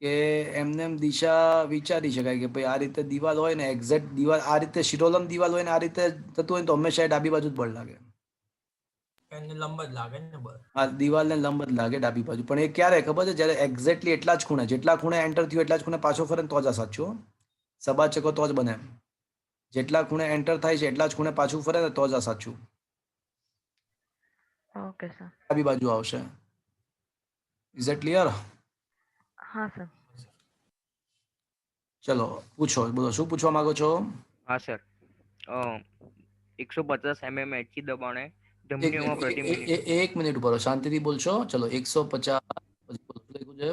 કે એમને એમ દિશા વિચારી શકાય કે ભાઈ આ રીતે દિવાલ હોય ને, એક્ઝેક્ટ દિવાલ આ રીતે શિરોલમ દિવાલ હોય ને આ રીતે થતું હોય તો હંમેશા ડાબી બાજુ જ બળ લાગે. એને લંબ જ લાગે ને બસ. આ દિવાલને લંબ જ લાગે ડાબી બાજુ. પણ એ ક્યારે ખબર છે? જ્યારે એક્ઝેક્ટલી એટલા જ ખૂણે, જેટલા ખૂણે એન્ટર થયું એટલા જ ખૂણે પાછો ફરે ને તો જ આ સાચું. સબાચકો તો જ બને. જેટલા ખૂણે એન્ટર થાય છે એટલા જ ખૂણે પાછું ફરે ને તો જ આ સાચું. Okay sir. ડાબી બાજુ આવશે. Is it clear? હા સર. ચલો પૂછો, બોલો શું પૂછવા માંગો છો? હા સર, 150 mm એચી દબાણે ધમનીઓમાં પ્રતિ મિનિટ. એક મિનિટ ઉભો રહો, શાંતિથી બોલશો. ચલો 150 લખ્યું છે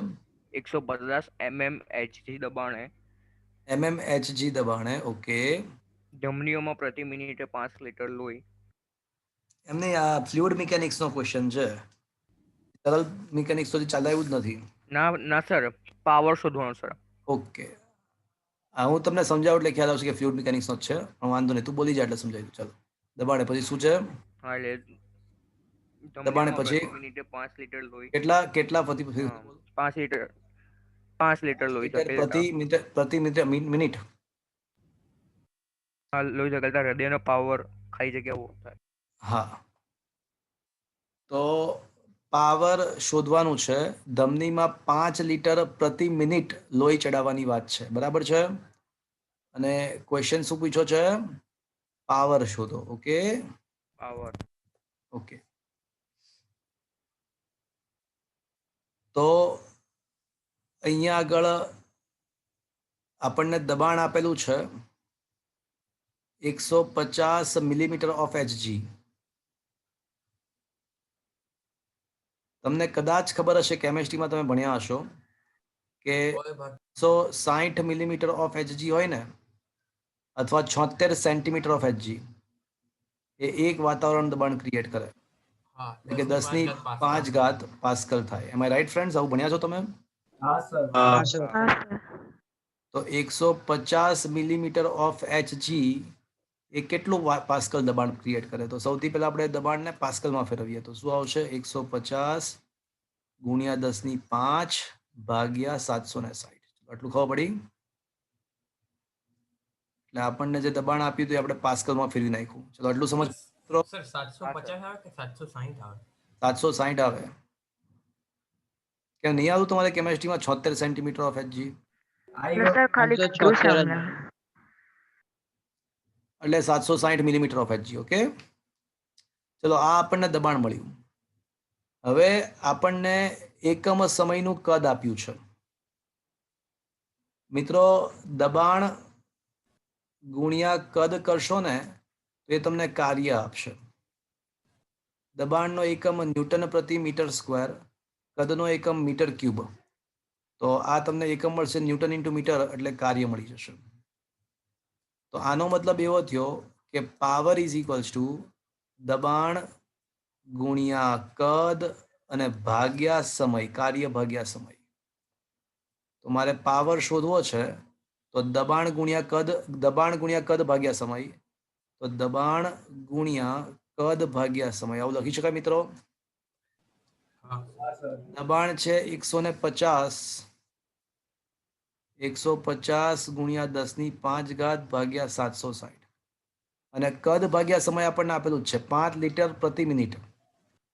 150 mm એચજી દબાણે mmHg દબાણે. ઓકે. ધમનીઓમાં પ્રતિ મિનિટે 5 લિટર લોહી. એમને આ ફ્લુઇડ મિકેનિક્સ નો ક્વેશ્ચન છે. સરળ મિકેનિક્સ તો ચાલાયું જ નથી. ના ના સર, પાવર શોધવાનો સર. ઓકે, હું તમને સમજાવું એટલે ખ્યાલ આવશે કે ફ્લુઇડ મિકેનિક્સ નો જ છે. પણ વાંધો નહીં, તું બોલી જાય એટલે સમજાવી દઉં. ચાલો દબાણે પછી શું છે? હા એટલે દબાણે ધમનીઓમાં પછી પ્રતિ મિનિટે 5 લિટર લોહી. કેટલા પ્રતિ 5 લિટર લોહી ધકેલતા. પ્રતિ મિનિટ. લોહી ધકેલતા હૃદયનો પાવર ખાલી જગ્યા થાય. હા, તો પાવર શોધવાનું છે. ધમનીમાં 5 લિટર પ્રતિ મિનિટ લોહી ચડાવવાની વાત છે. બરાબર છે? અને ક્વેશ્ચન શું પૂછ્યો છે? પાવર શોધો. Okay power. ઓકે. તો અહીંયા આગળ આપણને દબાણ આપેલું છે 150 મિલીમીટર ઓફ Hg. તમને કદાચ ખબર હશે, કેમેસ્ટ્રીમાં તમે ભણ્યા હશો કે 160 મિલીમીટર ઓફ Hg હોય ને, અથવા 76 સેન્ટીમીટર ઓફ Hg, એ એક વાતાવરણ દબાણ ક્રિએટ કરે. એટલે કે 10⁵ પાસ્કલ થાય. એમ આઈ રાઈટ ફ્રેન્ડ્સ? આવું ભણ્યા છો તમે? હા સર. હા સર. તો 150 મિલીમીટર ઓફ Hg એ કેટલું પાસ્કલ દબાણ ક્રિએટ કરે? તો સૌથી પહેલા આપણે દબાણને પાસ્કલમાં ફેરવીએ તો શું આવશે? 150 ગુણ્યા 10⁵ ભાગ્યા 760. આટલું ખબર પડી? એટલે આપણને જે દબાણ આપ્યું હતું એ આપણે પાસ્કલમાં ફેરવી નાખ્યું. ચલો આટલું સમજ? સર 750 આવે કે 760 આવે? 760 આવે. કેમ નહીં આવતું તમારે કેમેસ્ટ્રીમાં 76 સેન્ટીમીટર ઓફ Hg? સર ખાલી કીધું છે અમને. એટલે 760 મિલીમીટર ઓફ Hg. ઓકે, ચલો આ આપણને દબાણ મળ્યું. હવે આપણને એકમ સમયનું કદ આપ્યું છે. મિત્રો, દબાણ ગુણ્યા કદ કરશો ને તો એ તમને કાર્ય આપશે. દબાણનો એકમ ન્યૂટન પ્રતિ મીટર સ્ક્વેર, કદનો એકમ મીટર ક્યુબ. તો આ તમને એકમ મળશે ન્યૂટન ઇન્ટુ મીટર, એટલે કાર્ય મળી જશે. તો આનો મતલબ એવો થયો કે પાવર ઇઝ ઇક્વલ્સ ટુ દબાણ ગુણ્યા કદ અને ભાગ્યા સમય, કાર્ય ભાગ્યા સમય. તો મારે પાવર શોધવો છે તો દબાણ ગુણ્યા કદ ભાગ્યા સમય. તો દબાણ ગુણ્યા કદ ભાગ્યા સમય, આવું લખી શકાય મિત્રો? દબાણ છે 150 ગુણ્યા 10⁵ ભાગ્યા 760. અને કદ ભાગ્યા સમય આપણને આપેલું જ છે 5 લિટર પ્રતિ મિનિટ.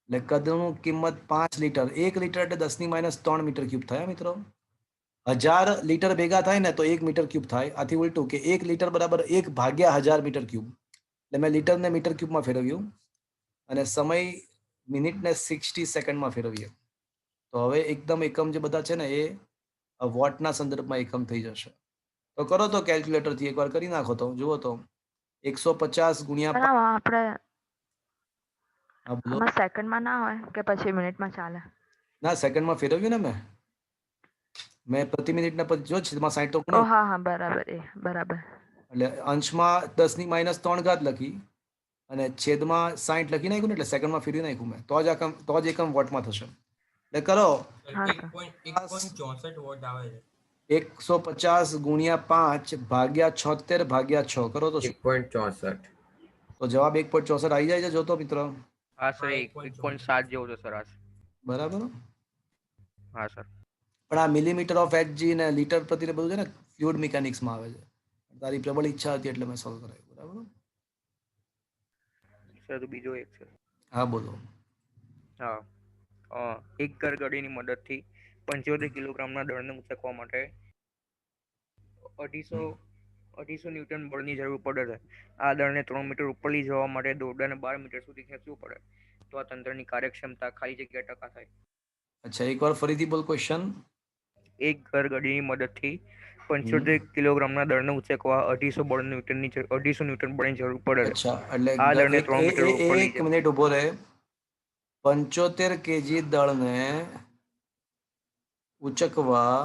એટલે કદનું કિંમત 5 લિટર. 1 લિટર એટલે 10⁻³ મીટર ક્યુબ થાય મિત્રો. 1000 લિટર ભેગા થાય ને તો 1 મીટર ક્યુબ થાય. આથી ઉલટું કે 1 લિટર બરાબર 1/1000 મીટર ક્યુબ. એટલે મેં લિટરને મીટર ક્યુબમાં ફેરવ્યું અને સમય મિનિટને 60 સેકન્ડમાં ફેરવ્યો. તો તો હવે એકદમ એકમ જે બધા છે ને એ વોટના સંદર્ભમાં એકમ થઈ જશે. તો કરો તો કેલ્ક્યુલેટરથી એકવાર કરી નાખો તો જુઓ તો 150 ગુણ્યા પણ આપણે હા બોલો. આમાં સેકન્ડમાં ના હોય કે પછી મિનિટમાં ચાલે? ના સેકન્ડમાં ફેરવ્યું ને મેં પ્રતિ મિનિટના પછી જો છેદમાં 60 તો ઓ ગુણ્યા હા હા બરાબર બરાબર. એટલે અંશમાં 10⁻³ લખી અને છેદમાં 60 લખી નાખ્યું ને એટલે સેકન્ડમાં ફેરવી નાખ્યું મેં તો જ એકમ વોટમાં થશે. એટલે કરો હા સર. 1.64 વોટ આવે છે. 150 ગુણ્યા 5 ભાગ્યા 76 ભાગ્યા 6 કરો તો શું? 1.64. તો જવાબ 1.64 આવી જાય છે જોતો મિત્રો. હા સર, હા, 1.7 જેવો છે સર આ. બરાબર. હા સર. પણ આ મિલીમીટર ઓફ એચજી ને લીટર પ્રતિ ને બધું છે ને ફ્લુઇડ મિકેનિક્સમાં આવે છે. તારી પ્રબળ ઈચ્છા હતી એટલે મેં સોલ્વ કરાવ્યું. બરાબર. સર તો બીજો એક છે. હા બોલો. હા, એક ગરગડીની મદદથી 75 કિલોગ્રામના દળને ઉંચકવા માટે 250 ન્યૂટન બળની જરૂર પડે છે. આ દળને 3 મીટર ઉપર લઈ જવા માટે દોરડાને 12 મીટર સુધી ખેંચવું પડે તો આ તંત્રની કાર્યક્ષમતા ખાલી જગ્યા ટકા થાય. અચ્છા એકવાર ફરીથી બોલ ક્વેશ્ચન. એક ગરગડીની મદદથી 75 કિલોગ્રામના દળને ઉંચકવા 250 ન્યૂટન બળની જરૂર પડે છે. અચ્છા એટલે આ દળને 3 મીટર ઉપર લઈ એક જાય. મિનિટ ઉભો રહે. 75 કેજી દળને ઉચકવા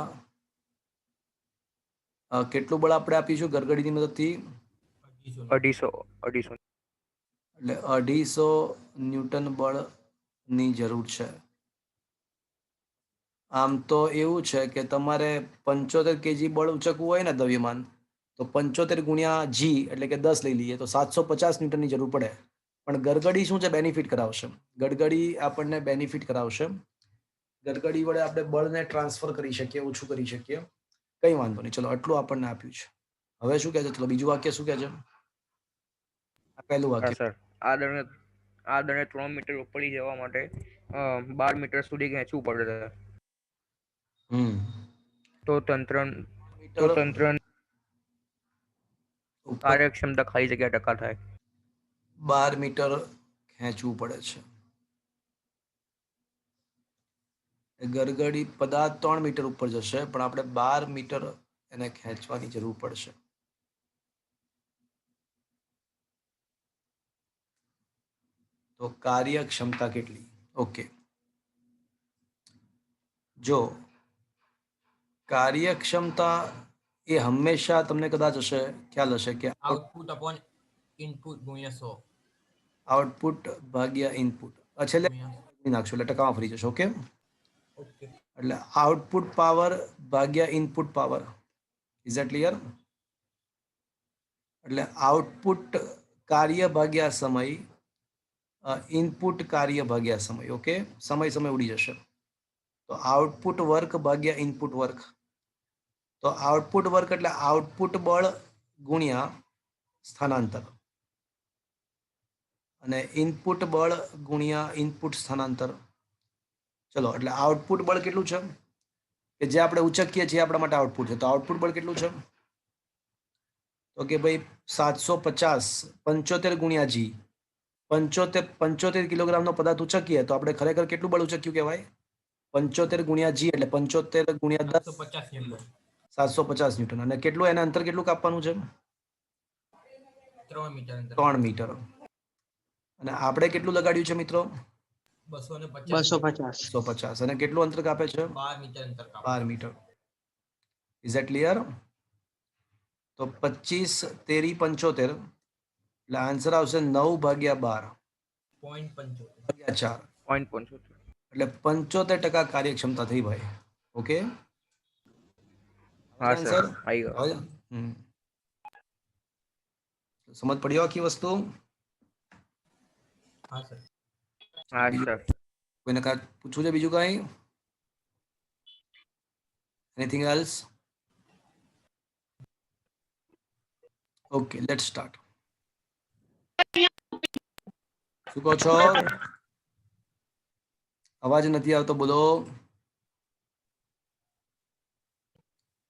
કેટલું બળ આપણે આપીશું ગરગડીની મદદથી? 250 એટલે 250 ન્યૂટન બળની જરૂર છે. આમ તો એવું છે કે તમારે 75 કેજી બળ ઉચકવું હોય ને દ્રવ્યમાન તો 75 ગુણ્યા જી એટલે કે 10 લઈ લઈએ તો 750 ન્યૂટનની જરૂર પડે. પણ ગરગડી શું છે? બેનિફિટ કરાવશે. ગરગડી આપણને બેનિફિટ કરાવશે. ગરગડી વડે આપણે બળને ટ્રાન્સફર કરી શકીએ, ઓછું કરી શકીએ. કઈ વાંધો નહીં, ચલો આટલું આપણને આપ્યું છે. હવે શું કહે છે? ચલો બીજું વાક્ય શું કહે છે? આ પહેલું હા વાક્ય. સર, આ દળને 3 મીટર ઉપર લઈ જવા માટે 12 મીટર સુધી ખેંચવું પડે છે. તો તંત્ર મીટર ઉપર કાર્યક્ષમતા ખાલી જગ્યા ટકા થાય. 12 મીટર ખેંચવું પડે છે. ગરગડી પદાર્થ 3 મીટર ઉપર જશે પણ આપણે 12 મીટર એને ખેંચવાની જરૂર પડશે. તો કાર્યક્ષમતા કેટલી? ઓકે, જો કાર્યક્ષમતા એ હંમેશા તમને કદાચ હશે ખ્યાલ હશે કે આઉટપુટ અપોન ઇનપુટ ગુણ્યા 100 આઉટપુટ ભાગ્યા ઇનપુટ છેલ્લે ગુણ્યા નાખશો એટલે ટકામાં ફરી જશે. ઓકે, ઓકે એટલે આઉટપુટ પાવર ભાગ્યા input power. Is that clear? એટલે આઉટપુટ કાર્ય ભાગ્યા સમય, ઇનપુટ કાર્ય ભાગ્યા સમય. ઓકે, સમય ઉડી જશે તો આઉટપુટ વર્ક ભાગ્યા ઇનપુટ વર્ક. તો આઉટપુટ વર્ક એટલે આઉટપુટ બળ ગુણ્યા સ્થાનાંતર અને ઇનપુટ બળ ગુણ્યા ઇનપુટ સ્થાનાંતર. ચલો એટલે આઉટપુટ બળ કેટલું છે કે જે આપણે ઉચકીએ છીએ આપણા માટે આઉટપુટ છે. તો આઉટપુટ બળ કેટલું છે? તો કે ભાઈ 750 75 ગુણ્યા જી. 75 કિલોગ્રામનો પદાર્થ ઉચકીએ તો આપણે ખરેખર કેટલું બળ ઉચક્યું કહેવાય? 75 ગુણ્યા જી એટલે 75 ગુણ્યા 10 750 ન્યૂટન 750 ન્યૂટન. અને કેટલું એને અંતર કેટલું કાપવાનું છે? 3 મીટર અંતર 3 મીટર. અને આપણે કેટલું લગાડ્યું છે મિત્રો? 250 250. 150. અને કેટલું અંતર કાપે છે? 12 મીટર અંતર કાપે 12 મીટર. Is that clear? તો 25 તેરી 75 એટલે આન્સર આવશે 9 ભાગ્યા 12 0.75 ભાગ્યા 4 0.75. એટલે 75% કાર્યક્ષમતા થઈ ભાઈ. ઓકે, હા સર, આન્સર આવી ગયો. સમજ પડી આખી વસ્તુ? હા સર હા સર. કોઈને કાંઈ પૂછવું છે બીજું કાંઈ? Anything else? Okay, let's start. શું કહો છો? અવાજ નથી આવતો, બોલો.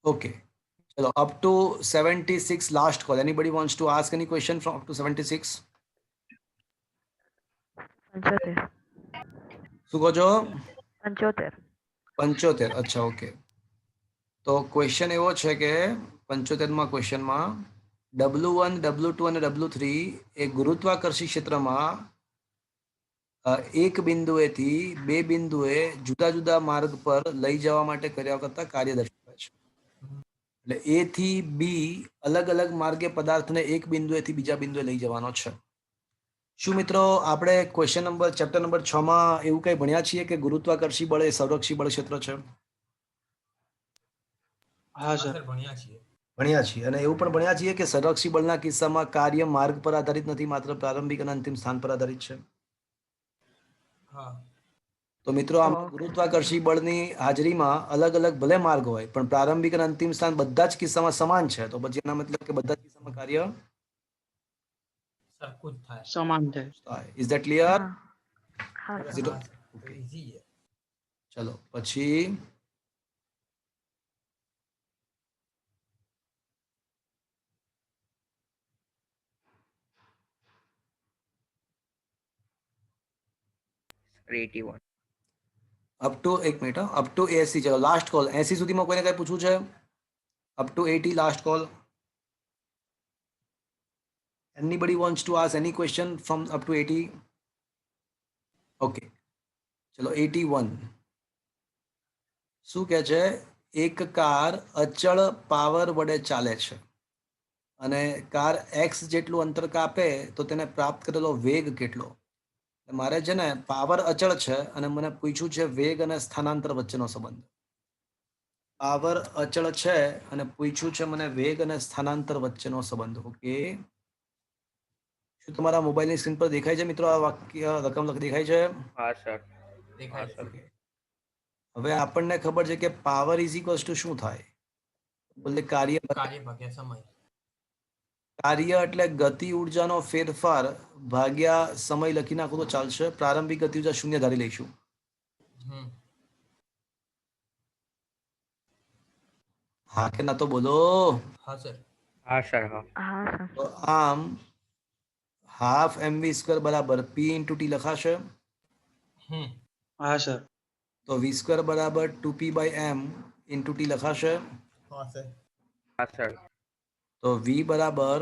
Okay. So up to 76, last call. Anybody wants to ask any question from up to 76? 75. શું કહો છો? 75. 75. અચ્છા, ઓકે. તો ક્વેશ્ચન એવો છે કે 75માં ક્વેશ્ચનમાં W1, W2 અને W3 એ ગુરુત્વાકર્ષી ક્ષેત્રમાં એક બિંદુએથી બે બિંદુએ જુદા જુદા માર્ગ પર લઈ જવા માટે કર્યા કરતા કાર્ય દર્શાવે છે. એટલે A થી B અલગ અલગ માર્ગે પદાર્થને એક બિંદુએથી બીજા બિંદુએ લઈ જવાનો છે. શું મિત્રો આપણે ક્વેશ્ચન નંબર ચેપ્ટર નંબર 6 માં એવું કંઈ ભણ્યા છીએ કે ગુરુત્વાકર્ષી બળ એ સંરક્ષી બળ ક્ષેત્ર છે? હા સર. સર ભણ્યા છીએ. ભણ્યા છીએ. અને એવું પણ ભણ્યા છીએ કે સંરક્ષી બળના કિસ્સામાં કાર્ય માર્ગ પર આધારિત નથી, માત્ર પ્રારંભિક અને અંતિમ સ્થાન પર આધારિત છે. હા. તો મિત્રો આમાં Okay. ગુરુત્વાકર્ષી બળની હાજરીમાં અલગ અલગ ભલે માર્ગ હોય પણ પ્રારંભિક અને અંતિમ સ્થાન બધા જ કિસ્સામાં સમાન છે. તો પછી એના મતલબ કે બધા જ કિસ્સામાં કાર્ય સરખું જ થાય. સમાન થાય. થાય. Is that clear? હા હા બરાબર. સર. હા, સર. Easy છે. ચલો પછી sir 81. Up to 1 minute, up to 80. ચલો લાસ્ટ કોલ. 80 સુધીમાં કોઈને કઈ પૂછવું છે? Up to 80 last call. Anybody wants to ask any question from up to 80? Okay. ચલો 81. શું કહે છે? એક કાર અચળ પાવર વડે ચાલે છે અને કાર x જેટલું અંતર કાપે તો તેને પ્રાપ્ત કરેલો વેગ કેટલો? મારે છે ને પાવર અચળ છે અને મને પૂછ્યું છે વેગ અને સ્થાનાંતર વચ્ચેનો સંબંધ. પાવર અચળ છે અને પૂછ્યું છે મને વેગ અને સ્થાનાંતર વચ્ચેનો સંબંધ. ઓકે, શું તમારા મોબાઈલની સ્ક્રીન પર દેખાય છે મિત્રો? આ વાક્ય રકમ દેખાય છે? હા સર. દેખાય હા, છે. સર. હવે આપણને ખબર છે કે પાવર ઇઝ ઇક્વલ્સ ટુ શું થાય? બોલે કાર્ય. કાર્ય ભાગ્યા સમય. કાર્ય એટલે ગતિ ઉર્જાનો ફેરફાર ભાગ્યા સમય લખી નાખો તો ચાલશે. પ્રારંભિક ગતિ ઉર્જા શૂન્ય ધારી લઈશું. હમ. હા કે ના તો બોલો. હા સર. હા સર. હા. હા સર. તો આમ હાફ mv સ્ક્વેર બરાબર p ઇન્ટુ ટી લખાશે. હમ. હા સર. તો v સ્ક્વેર બરાબર 2p by m into T લખાશે. હા સર. હા સર. તો v બરાબર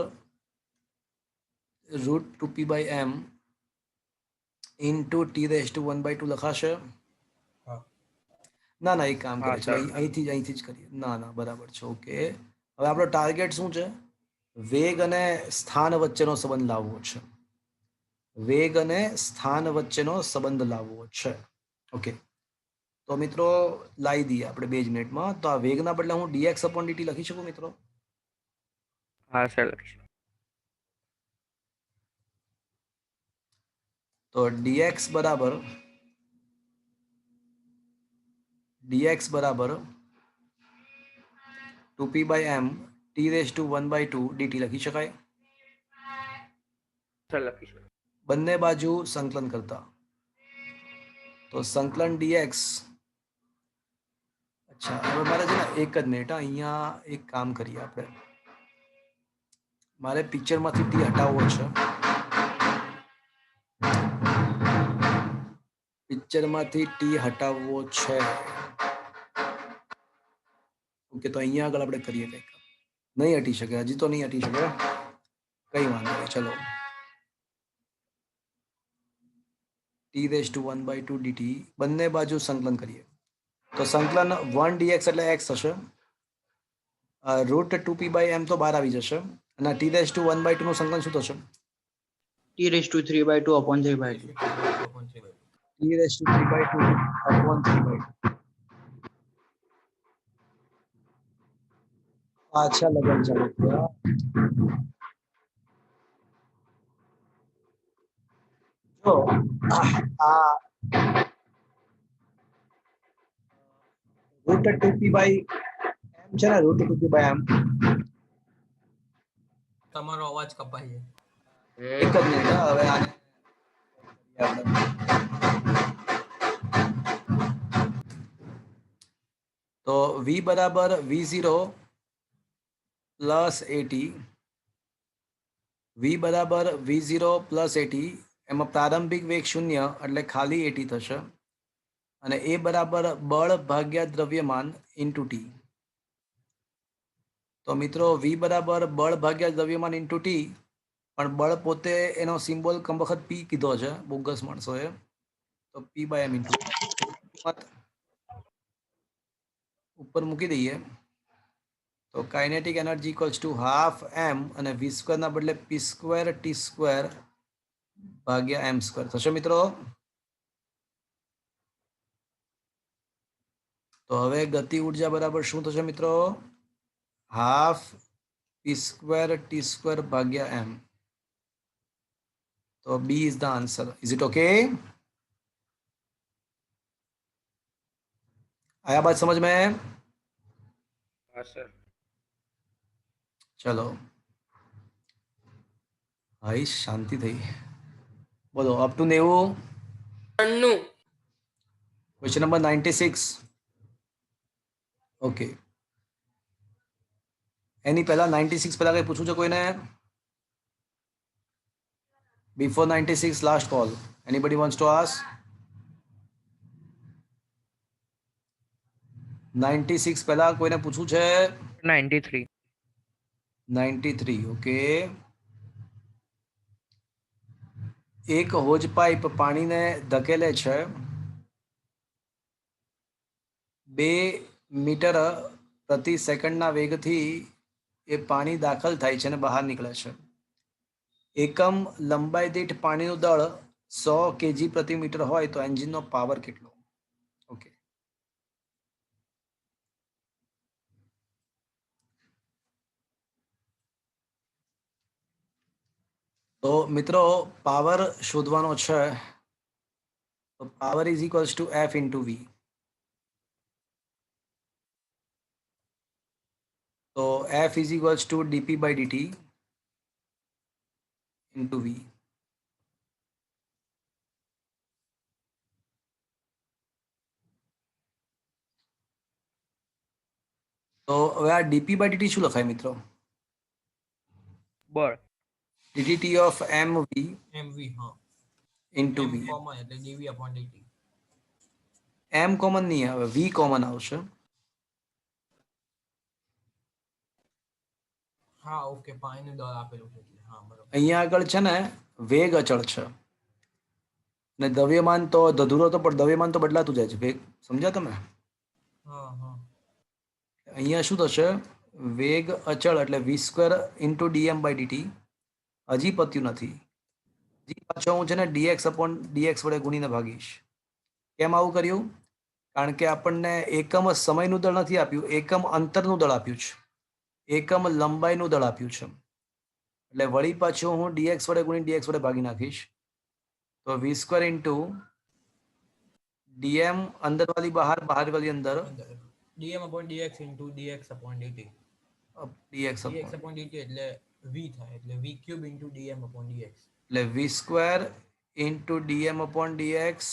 root 2p by m into t raise to 1/2 લખાશે. હા. ના ના, એક કામ હા, કરીએ, ચલો સર. અહીંથી જ કરીએ. ના ના, બરાબર છે. ઓકે, હવે આપણો ટાર્ગેટ શું છે? વેગ અને સ્થાન વચ્ચેનો સંબંધ લાવવો છે. વેગ અને સ્થાન વચ્ચેનો સંબંધ લાવવો છે. ઓકે, તો મિત્રો લાવી દઈએ આપણે 2 મિનિટમાં. તો આ વેગના બદલે હું dx upon dt લખી શકું મિત્રો? હા સર. લખીશું. તો dx બરાબર 2p by m t raise to 1/2 dt લખી શકાય. સર લખીશું. બંને બાજુ સંકલન કરતા તો સંકલન dx. અચ્છા, હવે મારે છે ને એક જ મિનિટ, અહીંયા એક કામ કરીએ આપણે. મારે પિક્ચરમાંથી ટી હટાવવો છે. પિક્ચરમાંથી ટી હટાવવો છે. ઓકે, તો અહીંયા આગળ આપણે કરીએ કંઈક. નહીં હટી શકે, હજી તો નહીં હટી શકે. કઈ વાંધો નહીં, ચલો. ટી રેઝ ટુ 1/2 dt બંને બાજુ સંકલન કરીએ તો સંકલન 1 dx એટલે x થશે. રૂટ 2p બાય m તો બહાર આવી જશે અને ટી રેઝ ટુ 1/2 નું સંકલન શું થશે? T raise to 3/2 upon 3/2. T raise to 3/2 upon 3/2. પાછા લગન ચાલુ થયા. જો આ રૂટ 2p બાય m છે ને, રૂટ 2p બાય m. તમારો અવાજ કપાય છે. એક જ મિનિટ, હવે આને તો v બરાબર v0 પ્લસ 80. v બરાબર v0 પ્લસ 80. એમાં પ્રારંભિક વેગ 0 એટલે ખાલી 80 થશે. અને એ બરાબર બળ ભાગ્યા દ્રવ્યમાન ઇન્ટુ ટી. તો મિત્રો વી બરાબર બળ ભાગ્યા દ્રવ્યમાન ઇન્ટુ ટી, પણ બળ પોતે એનો સિમ્બોલ કમ વખત પી કીધો છે બોગસ માણસોએ, તો પી બાય એમ ઇન્ટુ ઉપર મૂકી દઈએ તો kinetic energy equals to half m અને વી સ્ક્વેરના બદલે પી સ્ક્વેર ટી સ્ક્વેર ભાગ્યા એમ સ્ક્વેર થશે મિત્રો. તો હવે ગતિ ઉર્જા બરાબર શું થશે મિત્રો? હાફ પી સ્ક્વેર ટી સ્ક્વેર ભાગ્યા એમ. तो B is the answer. Is it okay? आया बात समझ में? हाँ सर. चलो भाई शांति थी. बोलो up to 90. Question number 96. Okay. એની પહેલા 96 પહેલા કઈ પૂછવું છે કોઈને? Before 96 last call. Anybody wants to ask? 96 પહેલા કોઈને પૂછવું છે? 93. 93. ઓકે. એક હોજ પાઇપ પાણીને ધકેલે છે 2 મીટર પ્રતિ સેકન્ડના વેગથી એ પાણી દાખલ થાય છે અને બહાર નીકળે છે. એકમ લંબાઈ દીઠ પાણીનું દળ 100 kg પ્રતિ મીટર હોય તો એન્જિનનો પાવર કેટલો? ઓકે. તો મિત્રો પાવર શોધવાનો છે. તો power is equals to F into v. તો F is equals to dp by dt into V. તો હવે આ dp by dt શું લખાય મિત્રો? બળ. dt of mv mv હા into m v. કોમન એટલે dv upon dt. m common નહીં આવે, v કોમન આવશે. હા ઓકે, પાણીનું દળ આપેલું છે એટલે હા બરોબર. અહીંયા આગળ છે ને વેગ અચળ છે અને દ્રવ્યમાન તો ધધુરો તો પણ દ્રવ્યમાન તો બદલાતું જાય છે. વેગ સમજ્યા તમે? હા હા અહીંયા શું થશે? વેગ અચળ એટલે v square into dm by dt. હજી પત્યું નથી. હજી પાછો હું છે ને dx અપોન dx વડે ગુણીને ભાગીશ. કેમ આવું કર્યું? કારણ કે આપણને એકમ સમયનું દળ નથી આપ્યું, એકમ અંતરનું દળ આપ્યું છે, એકમ લંબાઈનું દળ આપ્યું છે. એટલે વળી પાછું હું dx વડે ગુણી dx વડે ભાગી નાખીશ. તો v સ્ક્વેર ઇન્ટુ dm અંદર વાળી બહાર, બહાર વાળી અંદર, dm upon dx into dx upon dt. dx dx upon dt એટલે v થાય એટલે v cube into dm upon dx. એટલે v square into dm upon dx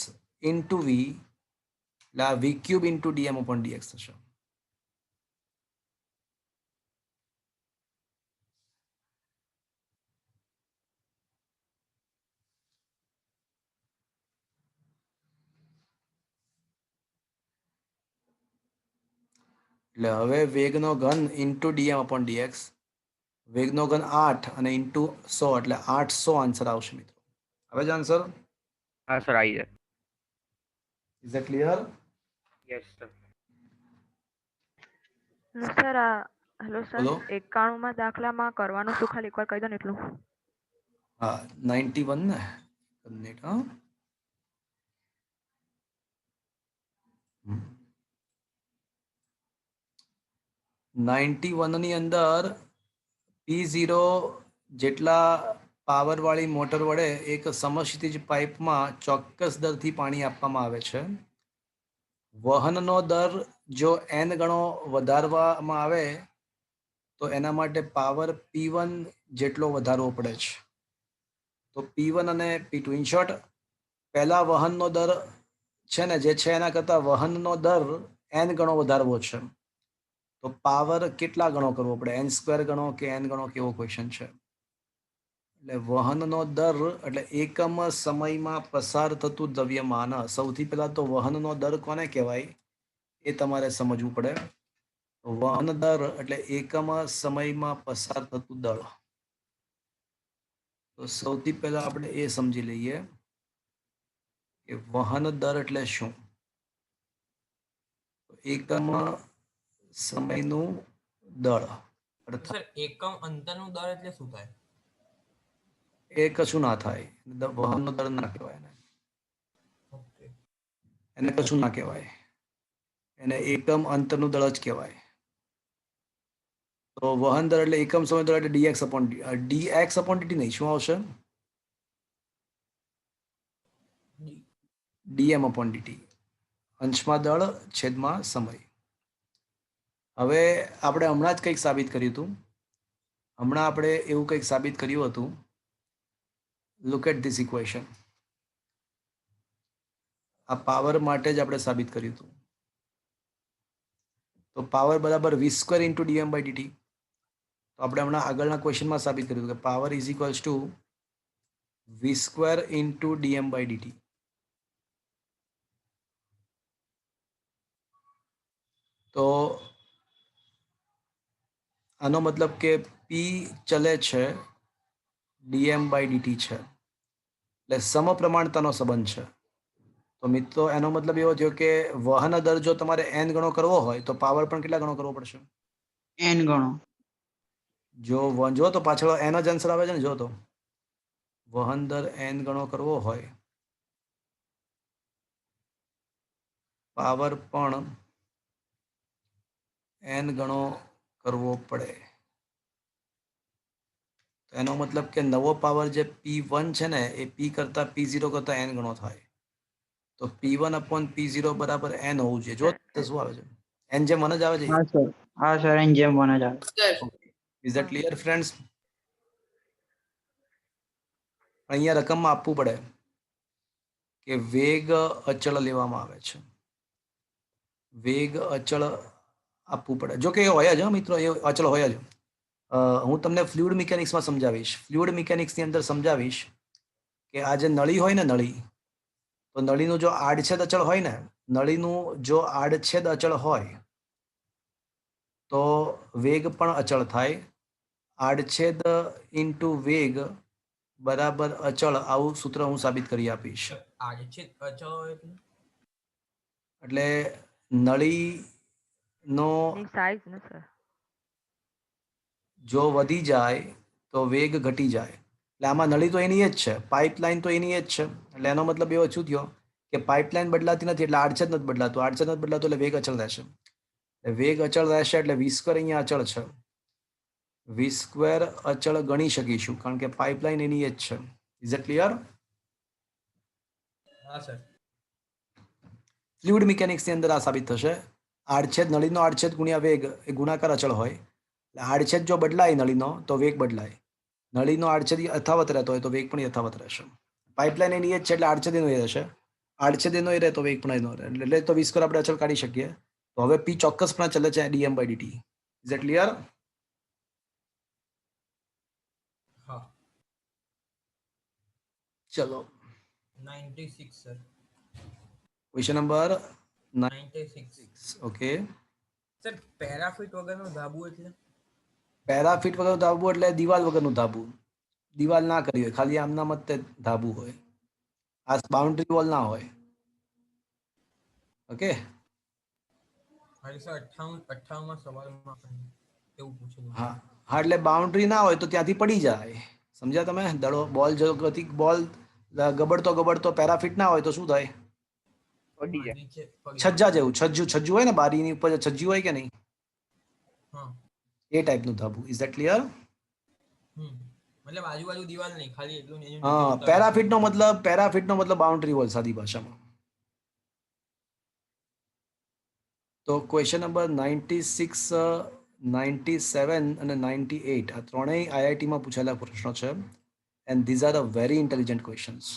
into v એટલે આ v cube into dm upon dx થશે. એટલે હવે વેગનો ઘન ઇન્ટુ dm upon dx, વેગનો ઘન 8 અને ઇન્ટુ 100 એટલે 800 આન્સર આવશે મિત્રો. હવે જ આન્સર? હા સર, આવી જાય. Is it clear? Yes sir. Sir hello sir, બોલો. 91માં દાખલામાં કરવાનું શું ખાલી એકવાર કહી દો ને એટલું. હા 91 ને મિનિટ. હા 91 ની અંદર P0 જેટલા પાવર વાળી મોટર વડે એક સમક્ષિતિજ પાઇપમાં ચોક્કસ દરથી પાણી આપવામાં આવે છે. વહનનો દર જો n ગણો વધારવામાં આવે તો એના માટે પાવર P1 જેટલો વધારવો પડે છે. તો P1 અને P2 ઇન શોર્ટ પહેલા વહનનો દર છે ને જે છે એના કરતાં વહનનો દર n ગણો વધારવો છે. તો પાવર કેટલા ગણો કરવો પડે? n સ્ક્વેર ગણો કે n ગણો, કેવો ક્વેશ્ચન છે? એટલે વહનનો દર એટલે એકમ સમયમાં પસાર થતું દ્રવ્યમાન. સૌથી પહેલા તો વહનનો દર કોને કહેવાય એ તમારે સમજવું પડે. વહન દર એટલે એકમ સમયમાં પસાર થતું દળ. તો સૌથી પહેલા આપણે એ સમજી લઈએ કે વહન દર એટલે શું. એકમ સમયનું દળ અર્થાત સર એકમ અંતરનું દર એટલે શું થાય? એ કશું ના થાય. વહનનો દર ના કહેવાય એને. ઓકે. એને કશું ના કહેવાય. એને એકમ અંતરનું દળ જ કહેવાય. તો વહન દર એટલે એકમ સમય દર એટલે ડીએક્સ અપોન ડીટી નહીં. શું આવશે? DM upon DT. અંશમાં દળ છેદમાં સમય. હવે આપણે હમણાં જ કંઈક સાબિત કર્યું હતું. હમણાં આપણે એવું કંઈક સાબિત કર્યું હતું. Look at this equation. આ પાવર માટે જ આપણે સાબિત કર્યું હતું. તો પાવર બરાબર v² into d m by d t. તો આપણે હમણાં આગળના ક્વેશ્ચનમાં સાબિત કર્યું કે power is equals to v² into d m by d t. તો આનો મતલબ કે પી ચલે છે, ડીએમ બાય ડીટી છે, એટલે સમપ્રમાણતાનો સંબંધ છે. તો મિત્રો એનો મતલબ એવો થયો કે વહન દર જો તમારે n ગણો કરવો હોય તો પાવર પણ કેટલા ગણો કરવો પડશે? n ગણો. જો તો પાછળ n જ આન્સર આવે છે ને. જો તો વહન દર n ગણો કરવો હોય પાવર પણ n ગણો કરવો પડે. એનો મતલબ કે નવો પાવર જે P1 છે ને એ P કરતા P0 કરતા n ગણો થાય. તો P1 અપોન P0 બરાબર n હોવું જોઈએ. જો શું આવે છે? n જેમ 1 જ આવે છે. હા સર. હા સર, n જેમ 1 જ આવે. Is that clear friends? અહીંયા રકમમાં આપવું પડે કે વેગ અચળ લેવામાં આવે છે. વેગ અચળ આપવું પડે. જો કે એ હોય જ મિત્રો, એ અચળ હોય જ. હું તમને ફ્લુઇડ મિકેનિક્સમાં સમજાવીશ. ફ્લુઇડ મિકેનિક્સની અંદર સમજાવીશ કે આ જે નળી હોય ને, નળી, તો નળીનું જો આડછેદ અચળ હોય ને, નળીનું જો આડછેદ અચળ હોય તો વેગ પણ અચળ થાય. આડછેદ ઇન્ટુ વેગ બરાબર અચળ. આવું સૂત્ર હું સાબિત કરી આપીશ. આડછેદ અચળ હોય એટલે નળીનો ની સાઈઝ ને સર. જો વધી જાય તો વેગ ઘટી જાય. એટલે આમાં નળી તો એની જ છે, પાઇપલાઇન તો એની જ છે. એટલે એનો મતલબ એવો શું થયો કે પાઇપલાઇન બદલાતી નથી એટલે આડછેદ નથી બદલાતું. આડછેદ નથી બદલાતું એટલે વેગ અચળ રહેશે. એટલે વેગ અચળ રહેશે એટલે v² અહીંયા અચળ છે. v² અચળ ગણી શકીશું કારણ કે પાઇપલાઇન એની જ છે. Is it clear? હા સર. ફ્લુઇડ મિકેનિક્સની અંદર આ સાબિત થશે. આડછેદ, નળીનો આડછેદ ગુણ્યા વેગ એ ગુણાકાર અચળ હોય. એટલે આડછેદ જો બદલાય નળીનો તો વેગ બદલાય. નળીનો આડછેદ યથાવત રહેતો હોય તો વેગ પણ યથાવત રહેશે. પાઇપલાઇન એની જ છે એટલે આડછેદ એનો રહેશે. આડછેદ એનો રહે તો વેગ પણ એનો રહે. એટલે તો v² આપણે અચળ કાઢી શકીએ. તો હવે P ચોક્કસપણે ચલે છે DM by DT. Is it clear? હા. ચલો 96 sir. Question number 96. Okay. Sir parapet વગરનું ધાબુ એટલે? પેરાફિટ વગરનું ધાબુ એટલે દિવાલ વગરનું ધાબુ. દિવાલ ના કરી હોય, ખાલી આમના મત ધાબુ હોય. આ બાઉન્ડ્રી વોલ ના હોય. ઓકે. હા સર 58માં સવાલમાં પણ એવું પૂછેલું. હા હા, એટલે બાઉન્ડ્રી ના હોય તો ત્યાંથી પડી જાય. સમજ્યા તમે? દડો બોલ જો બોલ ગબડતો પેરાફિટ ના હોય તો શું થાય? પડી જાય. નીચે પડી છજ્જા જેવું. છજ્જુ હોય ને, બારીની ઉપર છજ્જુ હોય કે નહીં, હા. એ ટાઈપનું ધાબુ. Is that clear? મતલબ આજુબાજુ દિવાલ નહીં, ખાલી એટલું ને એનું હા, નીચે ઉતારેલું. પેરાફિટનો મતલબ બાઉન્ડ્રી વોલ સાદી ભાષામાં. તો ક્વેશ્ચન નંબર 96, 97 અને 98 આ ત્રણેય આઈઆઈટીમાં પૂછેલા પ્રશ્નો છે. And these are a very intelligent questions.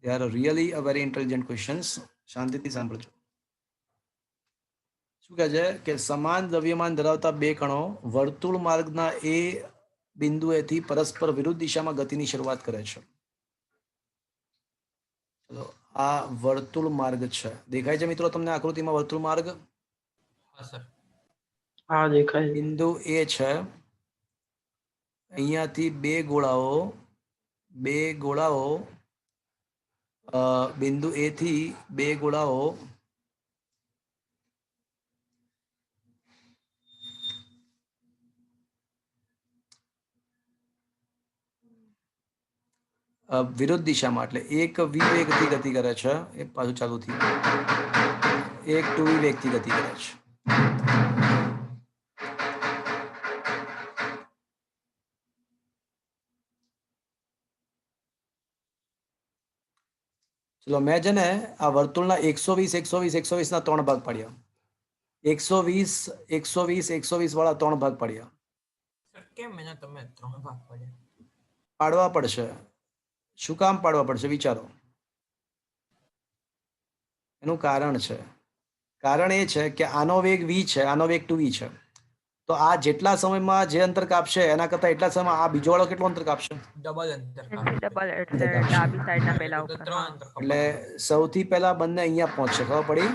They are really a very intelligent questions. શાંતિથી સાંભળજો. શું કહે છે કે સમાન દ્રવ્યમાન ધરાવતા બે કણો વર્તુળ માર્ગના એ બિંદુએથી પરસ્પર વિરુદ્ધ દિશામાં ગતિની શરૂઆત કરે છે. ચલો આ વર્તુળ માર્ગ છે. દેખાય છે મિત્રો તમને આકૃતિમાં વર્તુળ માર્ગ? હા સર. હા દેખાય છે. બિંદુ એ છે, અહીંયાથી બે ગોળાઓ બિંદુ એ થી બે ગોળાઓ વિરુદ્ધ દિશામાં, એટલે એક વી વેગથી ગતિ કરે છે, એ પાછું ચાલુ થયું, એક ટુ વી વેગથી ગતિ કરે છે. ચલો મેં છે ને આ વર્તુળના 120 ના 3 ભાગ પાડ્યા. 120 વાળા 3 ભાગ પાડ્યા. સર કેમ એના તમે 3 ભાગ પાડ્યા? પાડવા પડશે. શું કામ પાડવા પડશે વિચારો. એનું કારણ છે. કારણ એ છે કે આનો વેગ v છે, આનો વેગ 2v છે. તો આ જેટલા સમયમાં જે અંતર કાપશે એના કરતા એટલા સમયમાં આ બીજો વાળો કેટલો અંતર કાપશે? ડબલ અંતર એનાથી ડબલ એટલે અંતર કાપશે. ડાબી સાઈડના પેલા તો ઉપર. 3 હા અંતર એટલે સૌથી પહેલા બંને અહીંયા પહોંચશે, ખબર પડી?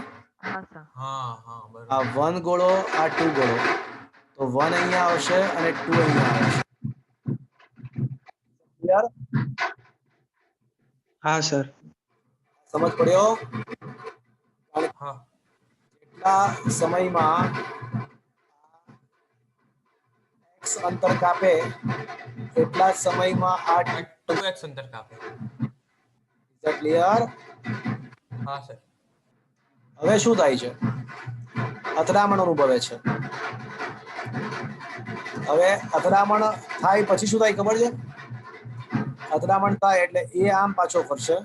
હા સર. હા હા બરોબર. આ 1 ગોળો, આ 2 ગોળો. તો 1 અહીંયા આવશે અને 2 અહીંયા આવશે. ક્લિયર? હા સર. સમજ પડ્યો? હા કેટલા સમયમાં x અંતર કાપે એટલા સમયમાં આ 2x અંતર કાપે. ક્લિયર? હા સર. હવે શું થાય છે? અથડામણ અનુભવે છે. હવે અથડામણ થાય પછી શું થાય ખબર છે? અથડામણ થાય એટલે એ આમ પાછો ફરશે,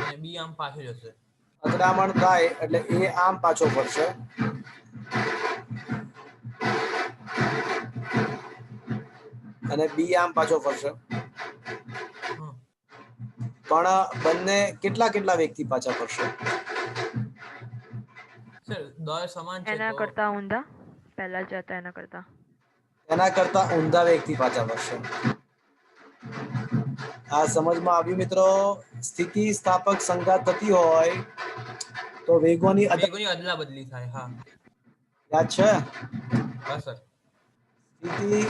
અને બી આમ પાછું જશે. અથડામણ થાય એટલે એ આમ પાછો ફરશે, અને બી આમ પાછો ફરશે. પણ બંને કેટલા વેગથી પાછા ફરશે? સર દળ સમાન છે એના તો કરતા ઊંધા પહેલા જ હતા એના કરતા ઊંધા વેગથી પાછા ફરશે. આ સમજમાં આવ્યું મિત્રો? સ્થિતિ સ્થાપક સંઘાત થતી હોય તો વેગોની અદલા બદલી થાય. હા યાદ છે? હા સર. સ્થિતિ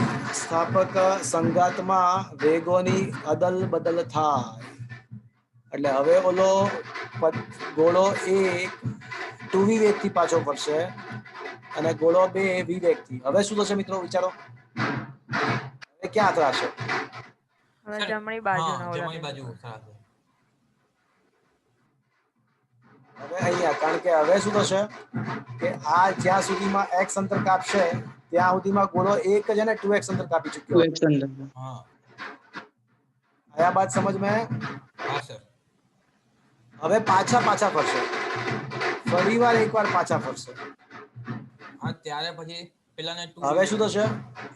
સ્થાપક સંઘાતમાં વેગોની અદલ બદલ થાય. એટલે હવે ઓલો ગોળો 1 2v વેગથી પાછો ફરશે અને ગોળો 2 v વેગથી. હવે શું થશે મિત્રો વિચારો? હવે ક્યાં અથડાશે? હવે સર જમણી હા બાજુના ઓલા જમણી બાજુ બિંદુ પર. સાથે. હવે અહીંયા, કારણ કે હવે શું થશે કે આ જ્યાં સુધીમાં x અંતર કાપશે ત્યાં સુધીમાં ગોળો 1 જ અને 2x અંતર કાપી ચૂક્યો. 2x અંદર. હા આયા બાત સમજ में? હા સર. હવે પાછા ફરશે. ફરીવાર એકવાર પાછા ફરશે. હા ત્યારે પછી પેલાને 2 હવે શું થશે?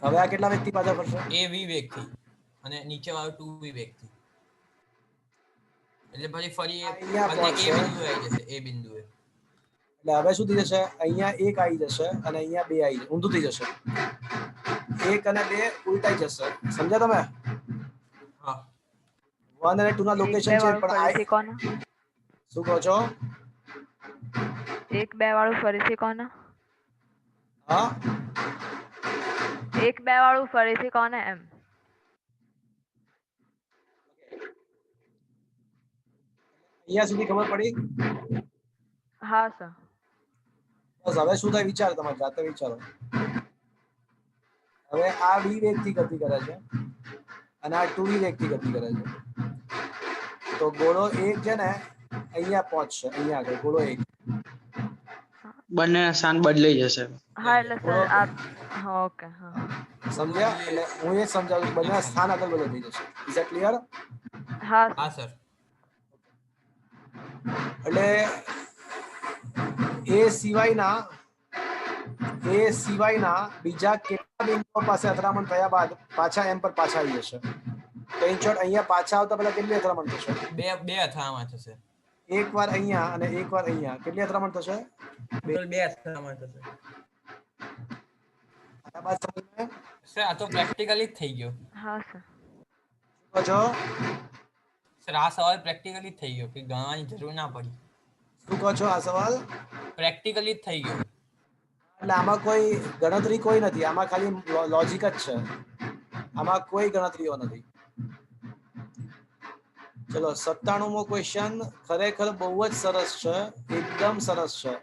હવે આ કેટલા વેગથી પાછા ફરશે? a v વેગથી અને નીચે વાળો 2v વેગથી. એટલે પછી ફરી અહીંયા અંતે પહોંચશે. એ બિંદુએ આવી જશે. એ બિંદુએ એટલે હવે શું થઈ જશે? અહીંયા 1 આવી જશે અને અહીંયા 2 આવી જશે. ઊંધું થઈ જશે. 1 અને 2 ઉલટાઈ જશે. સમજ્યા તમે? હા 1 અને 2 ના 1 લોકેશન 2 છે વાળું પણ ફરીથી કોના? શું કહો છો? 1 2 વાળું ફરીથી કોના? હા 1 2 વાળું ફરીથી કોને એમ? અહીંયા સુધી ખબર પડી? હા સર. બસ હવે શું થાય વિચાર, તમારે જાતે વિચારો. હવે આ v વેગથી ગતિ કરે છે અને આ 2v વેગથી ગતિ કરે છે. તો ગોળો 1 છે ને અહીંયા પહોંચશે, અહીંયા આગળ ગોળો 1. બંનેના સ્થાન બદલાઈ જશે. હા એટલે સર આપ હા ઓકે હા. સમજ્યા? એટલે હું એ સમજાવું છું, બંનેના સ્થાન આગળ બદલ થઈ જશે. Is that clear? હા હા સર. સર. એટલે એ સિવાયના બીજા કેટલા બિંદુઓ પાસે અથડામણ થયા બાદ પાછા એમ પર પાછા આવી જશે. તો ઇન શોર્ટ અહીંયા પાછા આવતા પહેલા કેટલી અથડામણ થશે? બે અથડામણ થશે. એક વાર અહીંયા અને એક વાર અહીંયા. કેટલી અથડામણ થશે? ટોટલ 2 અથડામણ થશે. આ વાત સમજ में? સર આ તો પ્રેક્ટિકલી જ થઈ ગયો. હા સર. શું કહો છો? સર આ સવાલ પ્રેક્ટિકલી જ થઈ ગયો કે ગણવાની જરૂર ના પડી. શું કહો છો? આ સવાલ પ્રેક્ટિકલી જ થઈ ગયો. એટલે આમાં કોઈ ગણતરી કોઈ નથી, આમાં ખાલી લોજિક જ છે, આમાં કોઈ ગણતરીઓ નથી. ચલો 97મો ક્વેશ્ચન ખરેખર બહુ જ સરસ છે, એકદમ સરસ છે.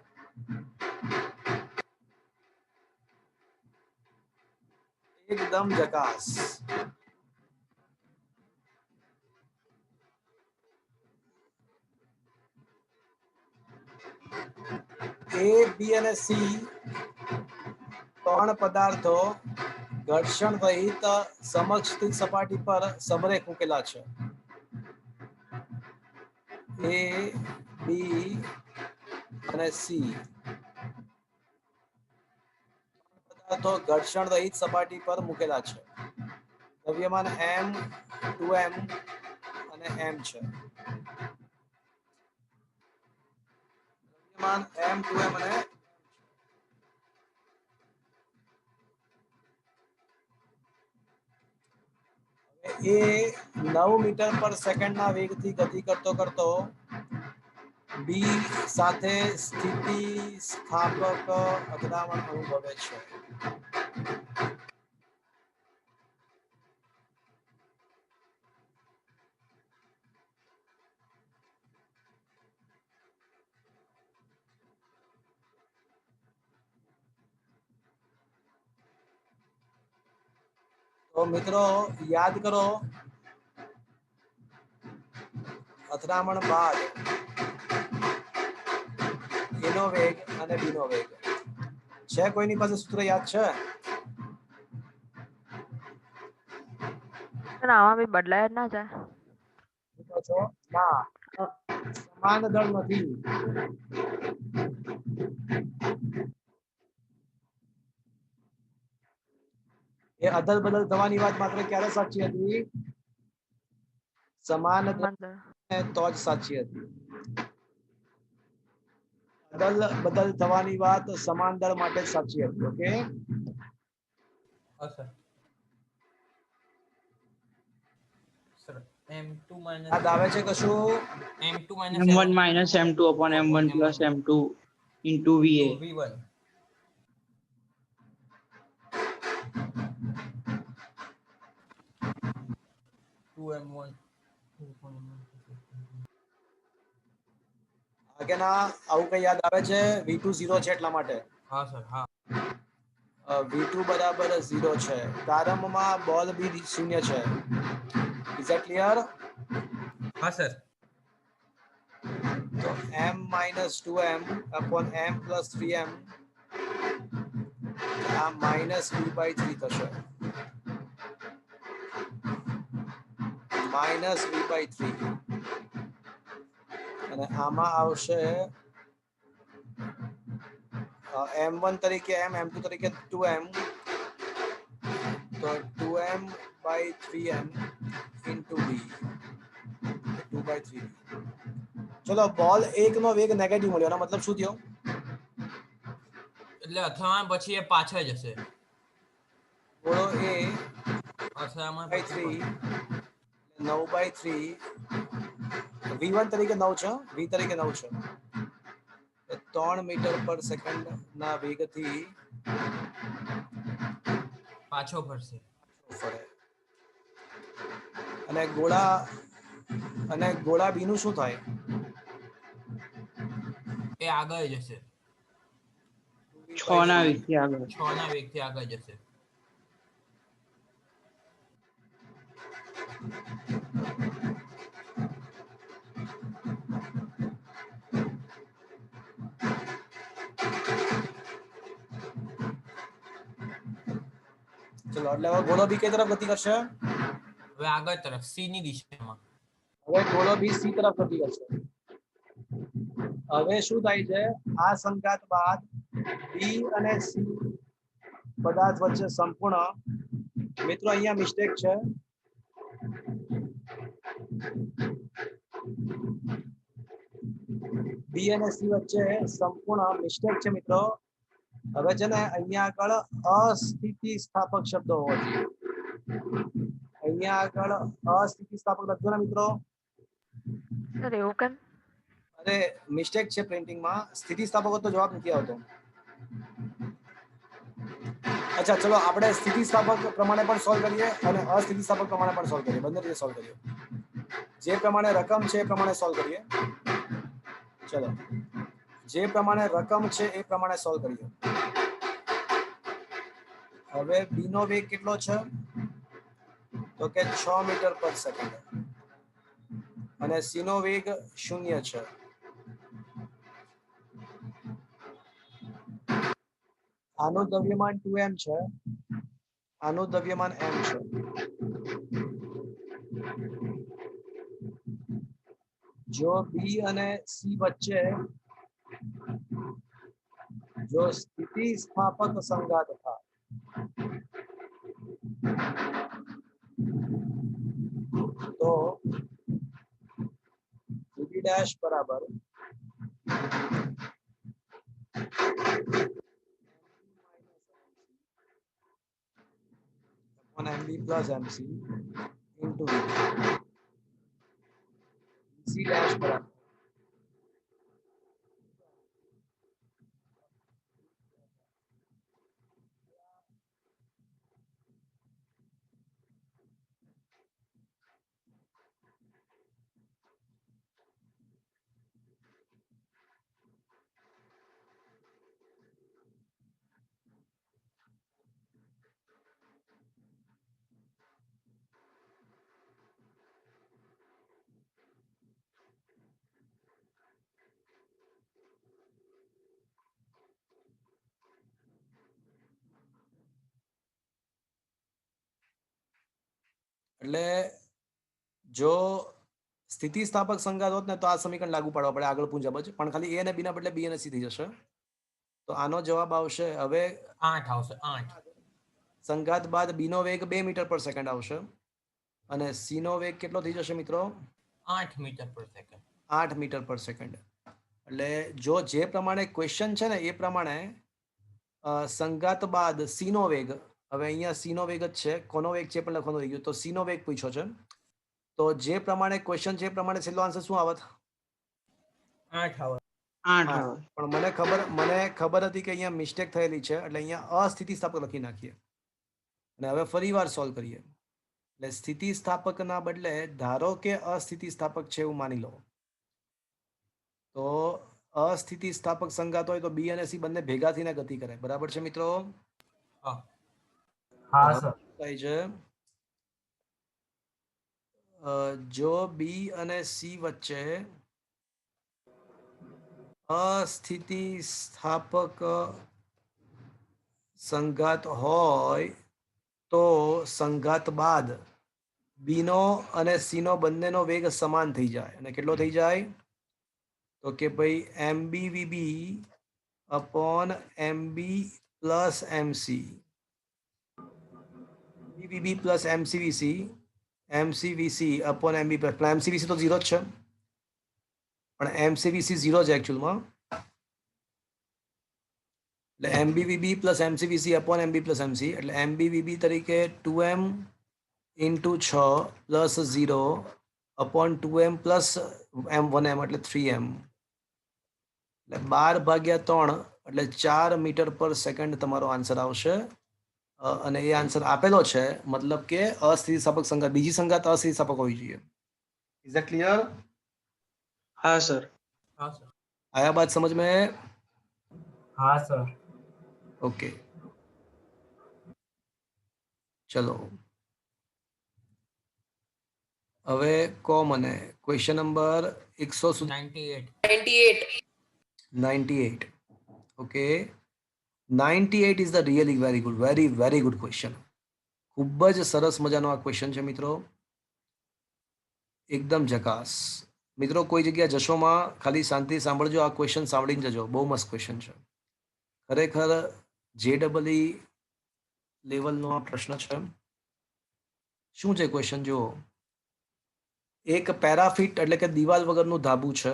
એકદમ ઝકાસ. A, B અને C ત્રણ પદાર્થો ઘર્ષણ રહિત સમક્ષ સપાટી પર સમરેખ મૂકેલા છે. A, B અને C પદાર્થો ઘર્ષણ રહિત સપાટી પર મૂકેલા છે. દ્રવ્યમાન M, 2M અને M છે. દ્રવ્યમાન M, 2M અને એ 9 મીટર પર સેકન્ડના વેગથી ગતિ કરતો બી સાથે સ્થિતિ સ્થાપક અથડામણ અનુભવે છે. તો મિત્રો યાદ કરો, અથડામણ બાદ એનો વેગ અને બીનો વેગ છે. કોઈની પાસે સૂત્ર યાદ છે? સર આમાં બી બદલાય જ ના જાય. પૂછો છો? ના, સમાન દળ નથી. એ અદલ બદલ થવાની વાત માત્ર ક્યારે સાચી હતી? સમાન દળ તો જ સાચી હતી. અદલ બદલ થવાની વાત સમાન દળ માટે જ સાચી હતી. ઓકે, હા સર. સર m2 યાદ આવે છે કશું? m2 m1 minus m2 upon m1 plus m2 into va. v1. કે ના, આવું કઈ યાદ આવે છે? V2 0 છે એટલા માટે. હા સર. હા. V2 બરાબર 0 છે. પ્રારંભમાં બોલ બી શૂન્ય છે. Is that clear? હા સર. તો m minus 2m upon m plus 3m આ minus v/3 થશે. minus v/3 અને આમાં આવશે m1 તરીકે m, m2 તરીકે 2m, તો 2m/3m into v 2/3. ચલો, બોલ 1 નો વેગ નેગેટિવ મળ્યો, એનો મતલબ શું થયો? એટલે અથડામણ પછી એ પાછળ જશે. ગોળો એ અથડામણ 9/3 9/3 v1 તરીકે 9 છે, v તરીકે 9 છે. 3 મીટર પર સેકન્ડ ના વેગથી પાછો ફરશે. ફરે. અને ગોળા બી નું શું થાય? એ આગળ જશે. 6 ના વેગથી આગળ. 6 ના વેગથી આગળ જશે. ચલો, એટલે હવે ગોળો બી કઈ તરફ ગતિ કરશે? હવે આગળ તરફ સી ની દિશામાં. હવે ગોળો બી સી તરફ ગતિ કરશે. હવે શું થાય છે? આ સંઘાત બાદ બી અને સી પદાર્થ વચ્ચે સંપૂર્ણ, મિત્રો અહીંયા મિસ્ટેક છે. બી અને સી વચ્ચે સંપૂર્ણ મિસ્ટેક છે મિત્રો. હવે છે ને અહીંયા આગળ અસ્થિતિ સ્થાપક શબ્દ હોવો જોઈએ. અહીંયા આગળ અસ્થિતિસ્થાપક લખજો ને મિત્રો. સર એવું કેમ? અરે મિસ્ટેક છે પ્રિન્ટિંગમાં, સ્થિતિસ્થાપક તો જવાબ નથી આવતો. અચ્છા ચલો આપણે સ્થિતિસ્થાપક પ્રમાણે પણ સોલ્વ કરીએ અને અસ્થિતિસ્થાપક પ્રમાણે પણ સોલ્વ કરીએ, બંને રીતે સોલ્વ કરીએ. જે પ્રમાણે રકમ છે એ પ્રમાણે સોલ્વ કરીએ. ચલો જે પ્રમાણે રકમ છે એ પ્રમાણે સોલ્વ કરીએ. હવે બી નો વેગ કેટલો છે? તો કે 6 મીટર પર સેકન્ડ અને સી નો વેગ 0 છે. આનું દ્રવ્યમાન 2m છે, આનું દ્રવ્યમાન m છે. જો બી અને સી વચ્ચે જો સ્થિતિસ્થાપક સંઘાત થાય તો બી ડેશ બરાબર MB plus MC into VB. C dash बराबर એટલે જો સ્થિતિસ્થાપક સંઘાત હોત ને તો આ સમીકરણ લાગુ પાડવા પડે આગળ પૂંજા પછી, પણ ખાલી એ અને બી ના બદલે બી અને સી થઈ જશે. તો આનો જવાબ આવશે હવે 8 આવશે 8. સંઘાત બાદ બી નો વેગ 2 મીટર પર સેકન્ડ આવશે અને સી નો વેગ કેટલો થઈ જશે મિત્રો? 8 મીટર પર સેકન્ડ. 8 મીટર પર સેકન્ડ. એટલે જો જે પ્રમાણે ક્વેશ્ચન છે ને એ પ્રમાણે સંઘાત બાદ સી નો વેગ, હવે અહીંયા સી નો વેગ જ છે, કોનો વેગ છે પણ લખવાનું રહી ગયું, તો સી નો વેગ પૂછ્યો છે. તો જે પ્રમાણે ક્વેશ્ચન છે એ પ્રમાણે છેલ્લો આન્સર શું આવત? 8 આવશે. 8 આવે. પણ મને ખબર હતી કે અહીંયા મિસ્ટેક થયેલી છે એટલે અહીંયા અસ્થિતિસ્થાપક લખી નાખીએ અને હવે ફરીવાર સોલ્વ કરીએ. એટલે સ્થિતિસ્થાપકના બદલે ધારો કે અસ્થિતિસ્થાપક છે એવું માની લો, તો અસ્થિતિસ્થાપક સંઘાત હોય તો બી અને સી બંને ભેગા થઈને ગતિ કરે. બરાબર છે મિત્રો? હા સર. થાય છે જો બી અને સી વચ્ચે અસ્થિતિસ્થાપક સંઘાત હોય તો સંઘાત બાદ બી નો અને સી નો બંનેનો વેગ સમાન થઈ જાય. અને કેટલો થઈ જાય? તો કે ભાઈ MBVB upon MB plus MC, BVB plus MCVC, MCVC upon MB plus MCVC તો 0 જ છે પણ MCVC 0 છે એકચ્યુઅલમાં. એટલે MBVB plus MCVC upon MB plus MC એટલે MBVB તરીકે 2m into 6 plus 0 upon 2m plus m1m એટલે 3m એટલે 12 ભાગ્યા 3 એટલે 4 મીટર પર સેકન્ડ તમારો આન્સર આવશે. અને એ આન્સર આપેલો છે મતલબ કે અસ્થિતિસ્થાપક સંઘાત, બીજી સંઘાત અસ્થિતિસ્થાપક હોવી જોઈએ. Is that clear? हाँ सर. હા સર. आया बात समझ में? હા સર. ओके चलो હવે કો મને question number 98. Okay 98 is the really very good, very good question. ખૂબ જ સરસ મજાનો આ ક્વેશ્ચન છે મિત્રો, એકદમ ઝકાસ. મિત્રો કોઈ જગ્યા જશોમાં ખાલી શાંતિ સાંભળજો, આ ક્વેશ્ચન સાંભળીને જજો, બહુ મસ્ત ક્વેશ્ચન છે ખરેખર. JEE લેવલનો આ પ્રશ્ન છે. શું છે ક્વેશ્ચન જુઓ. એક પેરાફિટ એટલે કે દિવાલ વગરનું ધાબુ છે.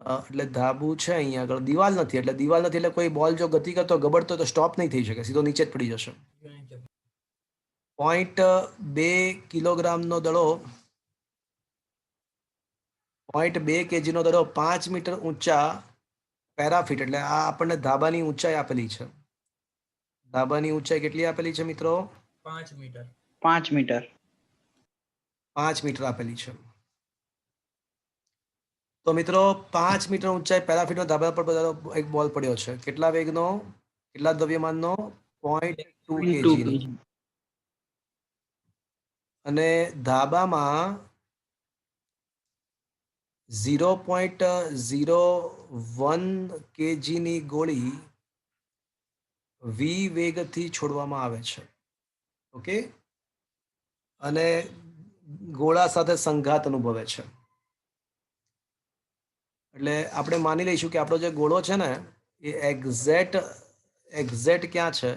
એટલે ધાબુ છે અહીંયા આગળ, દિવાલ નથી એટલે કોઈ બોલ જો ગતિ કરતો ગબડતો તો સ્ટોપ નહીં થઈ શકે, સીધો નીચે જ પડી જશે. 0.2 કિલોગ્રામનો દડો 0.2 kg નો દડો 5 મીટર ઊંચા પેરાફીટ એટલે આ આપણને ધાબાની ઊંચાઈ આપેલી છે. ધાબાની ઊંચાઈ કેટલી આપેલી છે મિત્રો? 5 મીટર. 5 મીટર. 5 મીટર આપેલી છે. તો મિત્રો 5 મીટર ઊંચાઈ પેરાફીટનો ધાબા પર એક બોલ પડ્યો છે. કેટલા વેગનો? કેટલા દ્રવ્યમાનનો? 0.2 kg નો. અને ધાબામાં 0.01 kg ની ગોળી v વેગથી છોડવામાં આવે છે. ઓકે, અને ગોળા સાથે સંઘાત અનુભવે છે. એટલે આપણે માની લઈશું કે આપણો જે ગોળો છે ને એ એક્ઝેક્ટ ક્યાં છે?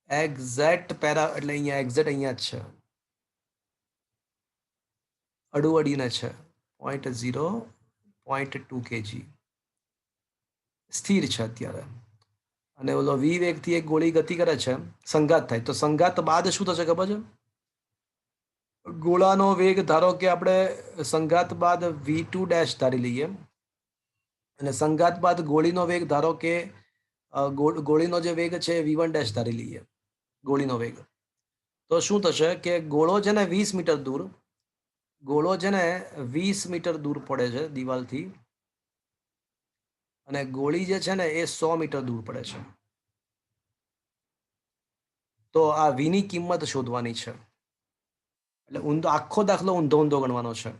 એક્ઝેક્ટ પેરા એટલે અહીંયા એક્ઝેક્ટ અહીંયા જ છે, અડીને છે. 0.2 kg સ્થિર છે અત્યારે, અને ઓલો વી વેગથી એક ગોળી ગતિ કરે છે, સંઘાત થાય. તો સંઘાત બાદ શું થશે ખબર છે? ગોળાનો વેગ ધારો કે આપણે સંઘાત બાદ v2 ડેશ ધારી લઈએ, અને સંઘાત બાદ ગોળીનો વેગ ધારો કે ગોળીનો જે વેગ છે v1 ડેશ ધારી લઈએ, ગોળીનો વેગ. તો શું થશે કે ગોળો છે ને 20 મીટર દૂર, ગોળો છે ને 20 મીટર દૂર પડે છે દિવાલથી, અને ગોળી જે છે ને એ 100 મીટર દૂર પડે છે. તો આ v ની કિંમત શોધવાની છે. એટલે ઊંધો આખો દાખલો ઊંધો ગણવાનો છે.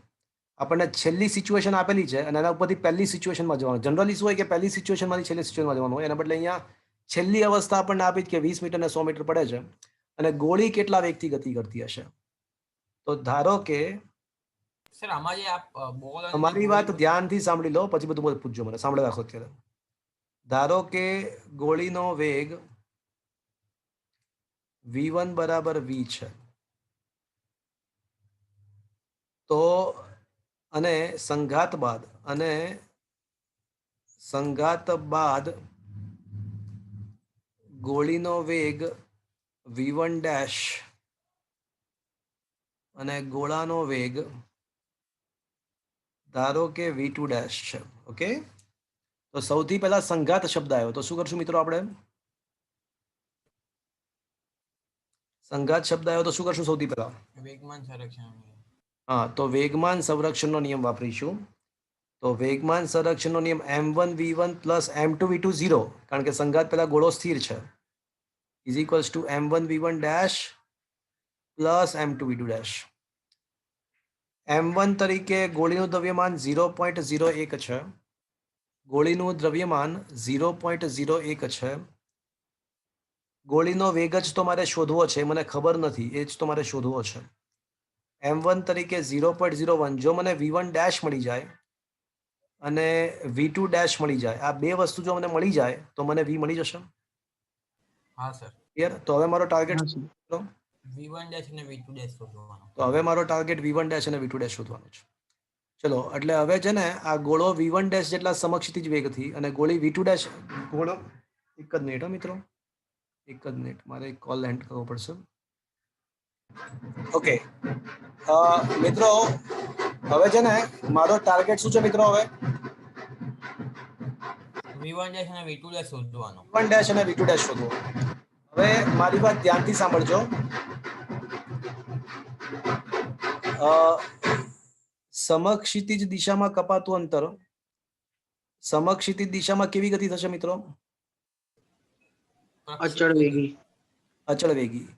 આપણને છેલ્લી સિચ્યુએશન આપેલી છે અને એના ઉપરથી પહેલી સિચ્યુએશનમાં જવાનું. જનરલી શું હોય કે પહેલી સિચ્યુએશનમાંથી છેલ્લી સિચ્યુએશનમાં જવાનું હોય. એના બદલે અહીંયા છેલ્લી અવસ્થા આપણને આપી કે 20 મીટર ને 100 મીટર પડે છે, અને ગોળી કેટલા વેગથી ગતિ કરતી હશે. તો ધારો કે સર આમાં જે આપ બોલ અમારી વાત ધ્યાનથી સાંભળી લો, પછી બધું પૂછજો મને. સાંભળી રાખો અત્યારે. ધારો કે ગોળીનો વેગ v1 બરાબર v છે, તો અને સંઘાત બાદ ગોળીનો વેગ v1 ડેશ અને ગોળાનો વેગ ધારો કે v2 ડેશ છે. ઓકે, તો સૌથી પહેલા સંઘાત શબ્દ આવ્યો, તો શું કરશું મિત્રો? આપણે સંઘાત શબ્દ આવ્યો તો શું કરશું સૌથી પહેલા? વેગમાન સંરક્ષણ. હા, તો વેગમાન સંરક્ષણનો નિયમ વાપરીશું. તો વેગમાન સંરક્ષણનો નિયમ m1 v1 plus m2 v2 0, કારણ કે સંઘાત પહેલા ગોળો સ્થિર છે, is equals two m1 v1 dash plus m2 v2 dash. m1 તરીકે ગોળીનું દ્રવ્યમાન 0.01 છે, ગોળીનું દ્રવ્યમાન 0.01 છે. ગોળીનો વેગ જ તો મારે શોધવો છે, મને ખબર નથી, એ જ તો મારે શોધવો છે. m1 તરીકે 0.01, જો મને v1 ડેશ મળી જાય અને v2 ડેશ મળી જાય, આ બે વસ્તુ જો મને મળી જાય તો મને v મળી જશે. હા સર. ક્લિયર? તો હવે મારો ટાર્ગેટ v1 ડેશ અને v2 ડેશ શોધવાનો. તો હવે મારો ટાર્ગેટ v1 ડેશ અને v2 ડેશ શોધવાનો છે. ચલો, એટલે હવે છે ને આ ગોળો v1 ડેશ જેટલા સમક્ષિતિજ વેગથી અને ગોળી v2 ડેશ ગોળો એક જ મિનિટ મિત્રો, એક જ મિનિટ, મારે એક કોલ એન્ડ કરવો પડશે. ઓકે મિત્રો, હવે છે ને મારો ટાર્ગેટ શું છે મિત્રો? હવે v1 ડેશ અને v2 ડેશ શોધવાનો. v1 ડેશ અને v2 ડેશ શોધવો. હવે મારી વાત ધ્યાનથી સાંભળજો. સમક્ષિતિજ દિશામાં કપાતું અંતર, સમક્ષિતિજ દિશામાં કેવી ગતિ થશે મિત્રો? અચળ વેગી. અચળ વેગી.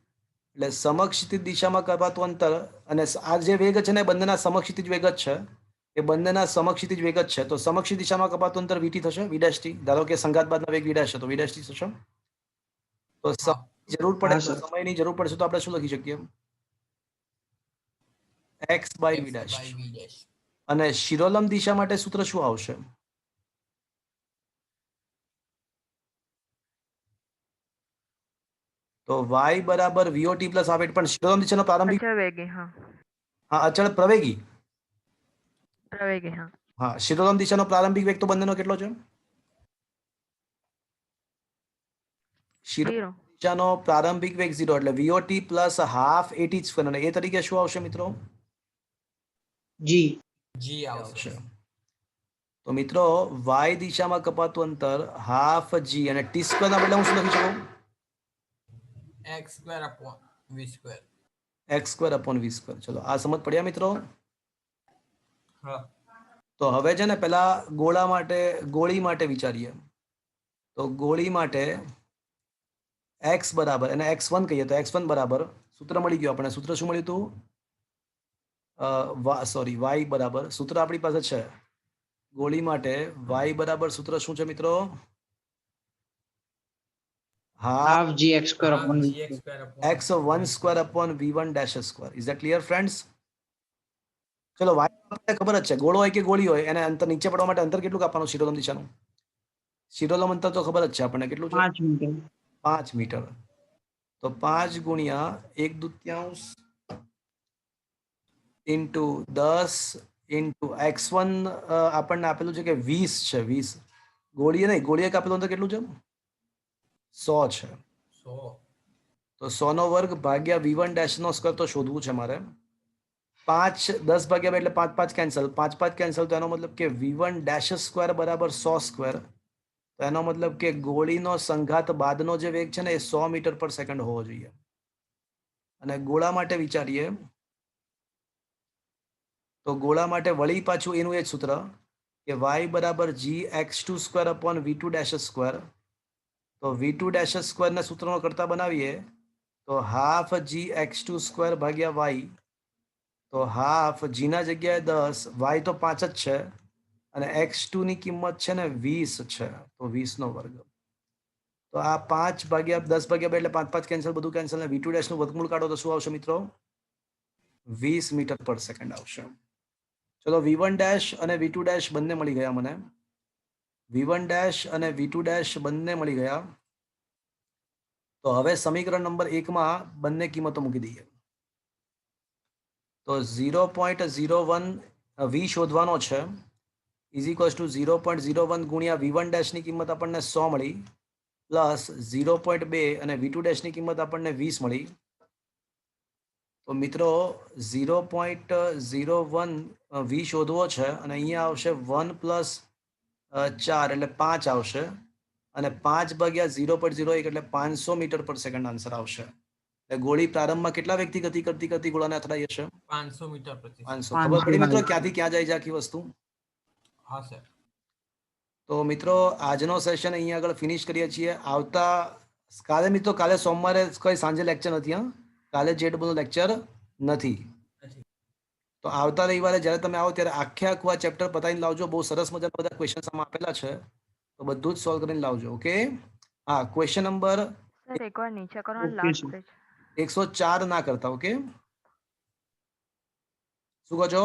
એટલે સમક્ષિતિજ દિશામાં કપાતું અંતર, અને આ જે વેગ છે ને બંનેના સમક્ષિતિજ વેગ જ છે, એ બંનેના સમક્ષિતિજ વેગ જ છે. તો સમક્ષિતિજ દિશામાં કપાતું અંતર vt થશે, v ડેશ t. ધારો કે સંઘાત બાદનો વેગ v ડેશ છે, તો v ડેશ t થશે. તો જરૂર પડે, સમયની જરૂર પડશે તો આપણે શું લખી શકીએ? x by v dash. અને શિરોલંબ દિશા માટે સૂત્ર શું આવશે? તો y બરાબર vot પ્લસ r, પણ શિરોલંબ દિશાનો પ્રારંભિક અચળ વેગી. હા, હા અચળ પ્રવેગી. પ્રવેગી. હા, હા, શિરોલંબ દિશાનો પ્રારંભિક વેગ તો બંનેનો કેટલો છે? 0. દિશાનો પ્રારંભિક વેગ 0 એટલે VOT plus half AT square અને એ તરીકે શું આવશે મિત્રો? જી. જી આવશે. તો મિત્રો y દિશામાં કપાતું અંતર હાફ g અને t સ્ક્વેર ના બદલે હું શું લખી શકું? x square upon v square. x square upon v square. ચલો આ સમજ પડ્યા મિત્રો? હા. તો હવે છે ને પેલા ગોળી માટે વિચારીએ. તો ગોળી માટે x બરાબર અને x1 કહીએ તો x1 બરાબર સૂત્ર મળી ગયું આપણે. સૂત્ર શું મળ્યું હતું? સોરી y બરાબર સૂત્ર આપણી પાસે છે. ગોળી માટે y બરાબર સૂત્ર શું છે મિત્રો? હા, half g x square upon gx square upon x1 square upon v1 dash square. Is that clear friends? ચલો y આપણને ખબર જ છે, ગોળો હોય કે ગોળી હોય એને અંતર નીચે પડવા માટે અંતર કેટલું કાપવાનું શિરોલમ દિશાનું? શિરોલમ અંતર તો ખબર જ છે આપણને કેટલું છે? 5 મીટર. 5 મીટર. તો 5 ગુણ્યા 1/2 ઇન્ટુ 10 ઇન્ટુ x1 આપણને આપેલું છે કે 20 છે. 20 ગોળીએ નહીં, ગોળીએ કાપેલું અંતર કેટલું છે? 100 છે. 100. તો 100 નો વર્ગ ભાગ્યા v1 ડેશ નો સ્ક્વેર તો શોધવું છે મારે. 5 10 ભાગ્યા 2 એટલે 5 5 કેન્સલ, 5 5 કેન્સલ. તો એનો મતલબ કે v1 ડેશ સ્ક્વેર બરાબર 100 સ્ક્વેર. તો એનો મતલબ કે ગોળીનો સંઘાત બાદનો જે વેગ છે ને એ 100 મીટર પર સેકન્ડ હોવો જોઈએ. અને ગોળા માટે વિચારીએ તો ગોળા માટે વળી પાછું એનું એ જ સૂત્ર કે y બરાબર gx2 square upon v2 dash square. તો v2 ડેશ સ્ક્વેરને સૂત્રનો કરતા બનાવીએ તો હાફ gx2 સ્ક્વેર ભાગ્યા y. તો હાફ g ના જગ્યાએ 10, y તો 5 જ છે અને x2 ની કિંમત છે ને 20 છે. તો 20 નો વર્ગ. તો આ 5 ભાગ્યા 10 ભાગ્યા 2 એટલે 5 5 કેન્સલ, બધું કેન્સલ. ને v2 ડેશ નું વર્ગમૂળ કાઢો તો શું આવશે મિત્રો? 20 મીટર પર સેકન્ડ આવશે. ચલો v1 ડેશ અને v2 ડેશ બંને મળી ગયા મને. v1 ડેશ અને v2 ડેશ બંને મળી ગયા. તો હવે સમીકરણ નંબર 1 માં બંને કિંમતો મૂકી દઈએ. તો 0.01 v શોધવાનો છે ઇઝ ઇક્વલ્સ ટુ 0.01 ગુણ્યા v1 ડેશ ની કિંમત આપણને 100 મળી પ્લસ 0.2 અને v2 ડેશ ની કિંમત આપણને 20 મળી. તો મિત્રો 0.01 v શોધવો છે અને અહીંયા આવશે 1 પ્લસ 4 એટલે 5 આવશે અને 5 ભાગ્યા 0.01 એટલે 500 મીટર પર સેકન્ડ આન્સર આવશે. એટલે ગોળી પ્રારંભમાં કેટલા વ્યક્તિ ગતિ કરતી ગોળાને અથડાઈ હશે? 500 મીટર પ્રતિ સેકન્ડ. 500. ખબર પડી મિત્રો ક્યાંથી ક્યાં જાય છે આખી વસ્તુ? હા સર. તો મિત્રો આજનો સેશન અહીંયા આગળ ફિનિશ કરીએ છીએ. કાલે મિત્રો કાલે સોમવારે કોઈ સાંજે લેક્ચર નથી. હા, કાલે જેડબલ લેક્ચર નથી. તો આવતા રવિવારે જ્યારે તમે આવો ત્યારે આખું આ ચેપ્ટર પતાવીને લાવજો. બહુ સરસ મજાના બધા ક્વેશ્ચન્સ આમાં આપેલા છે તો બધું જ સોલ્વ કરીને લાવજો. ઓકે. હા, ક્વેશ્ચન નંબર સર એકવાર નીચે કરો ને Okay, લાસ્ટ sir. પેજ. 104 ના કરતા. ઓકે, શું કહો છો?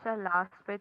Sir last page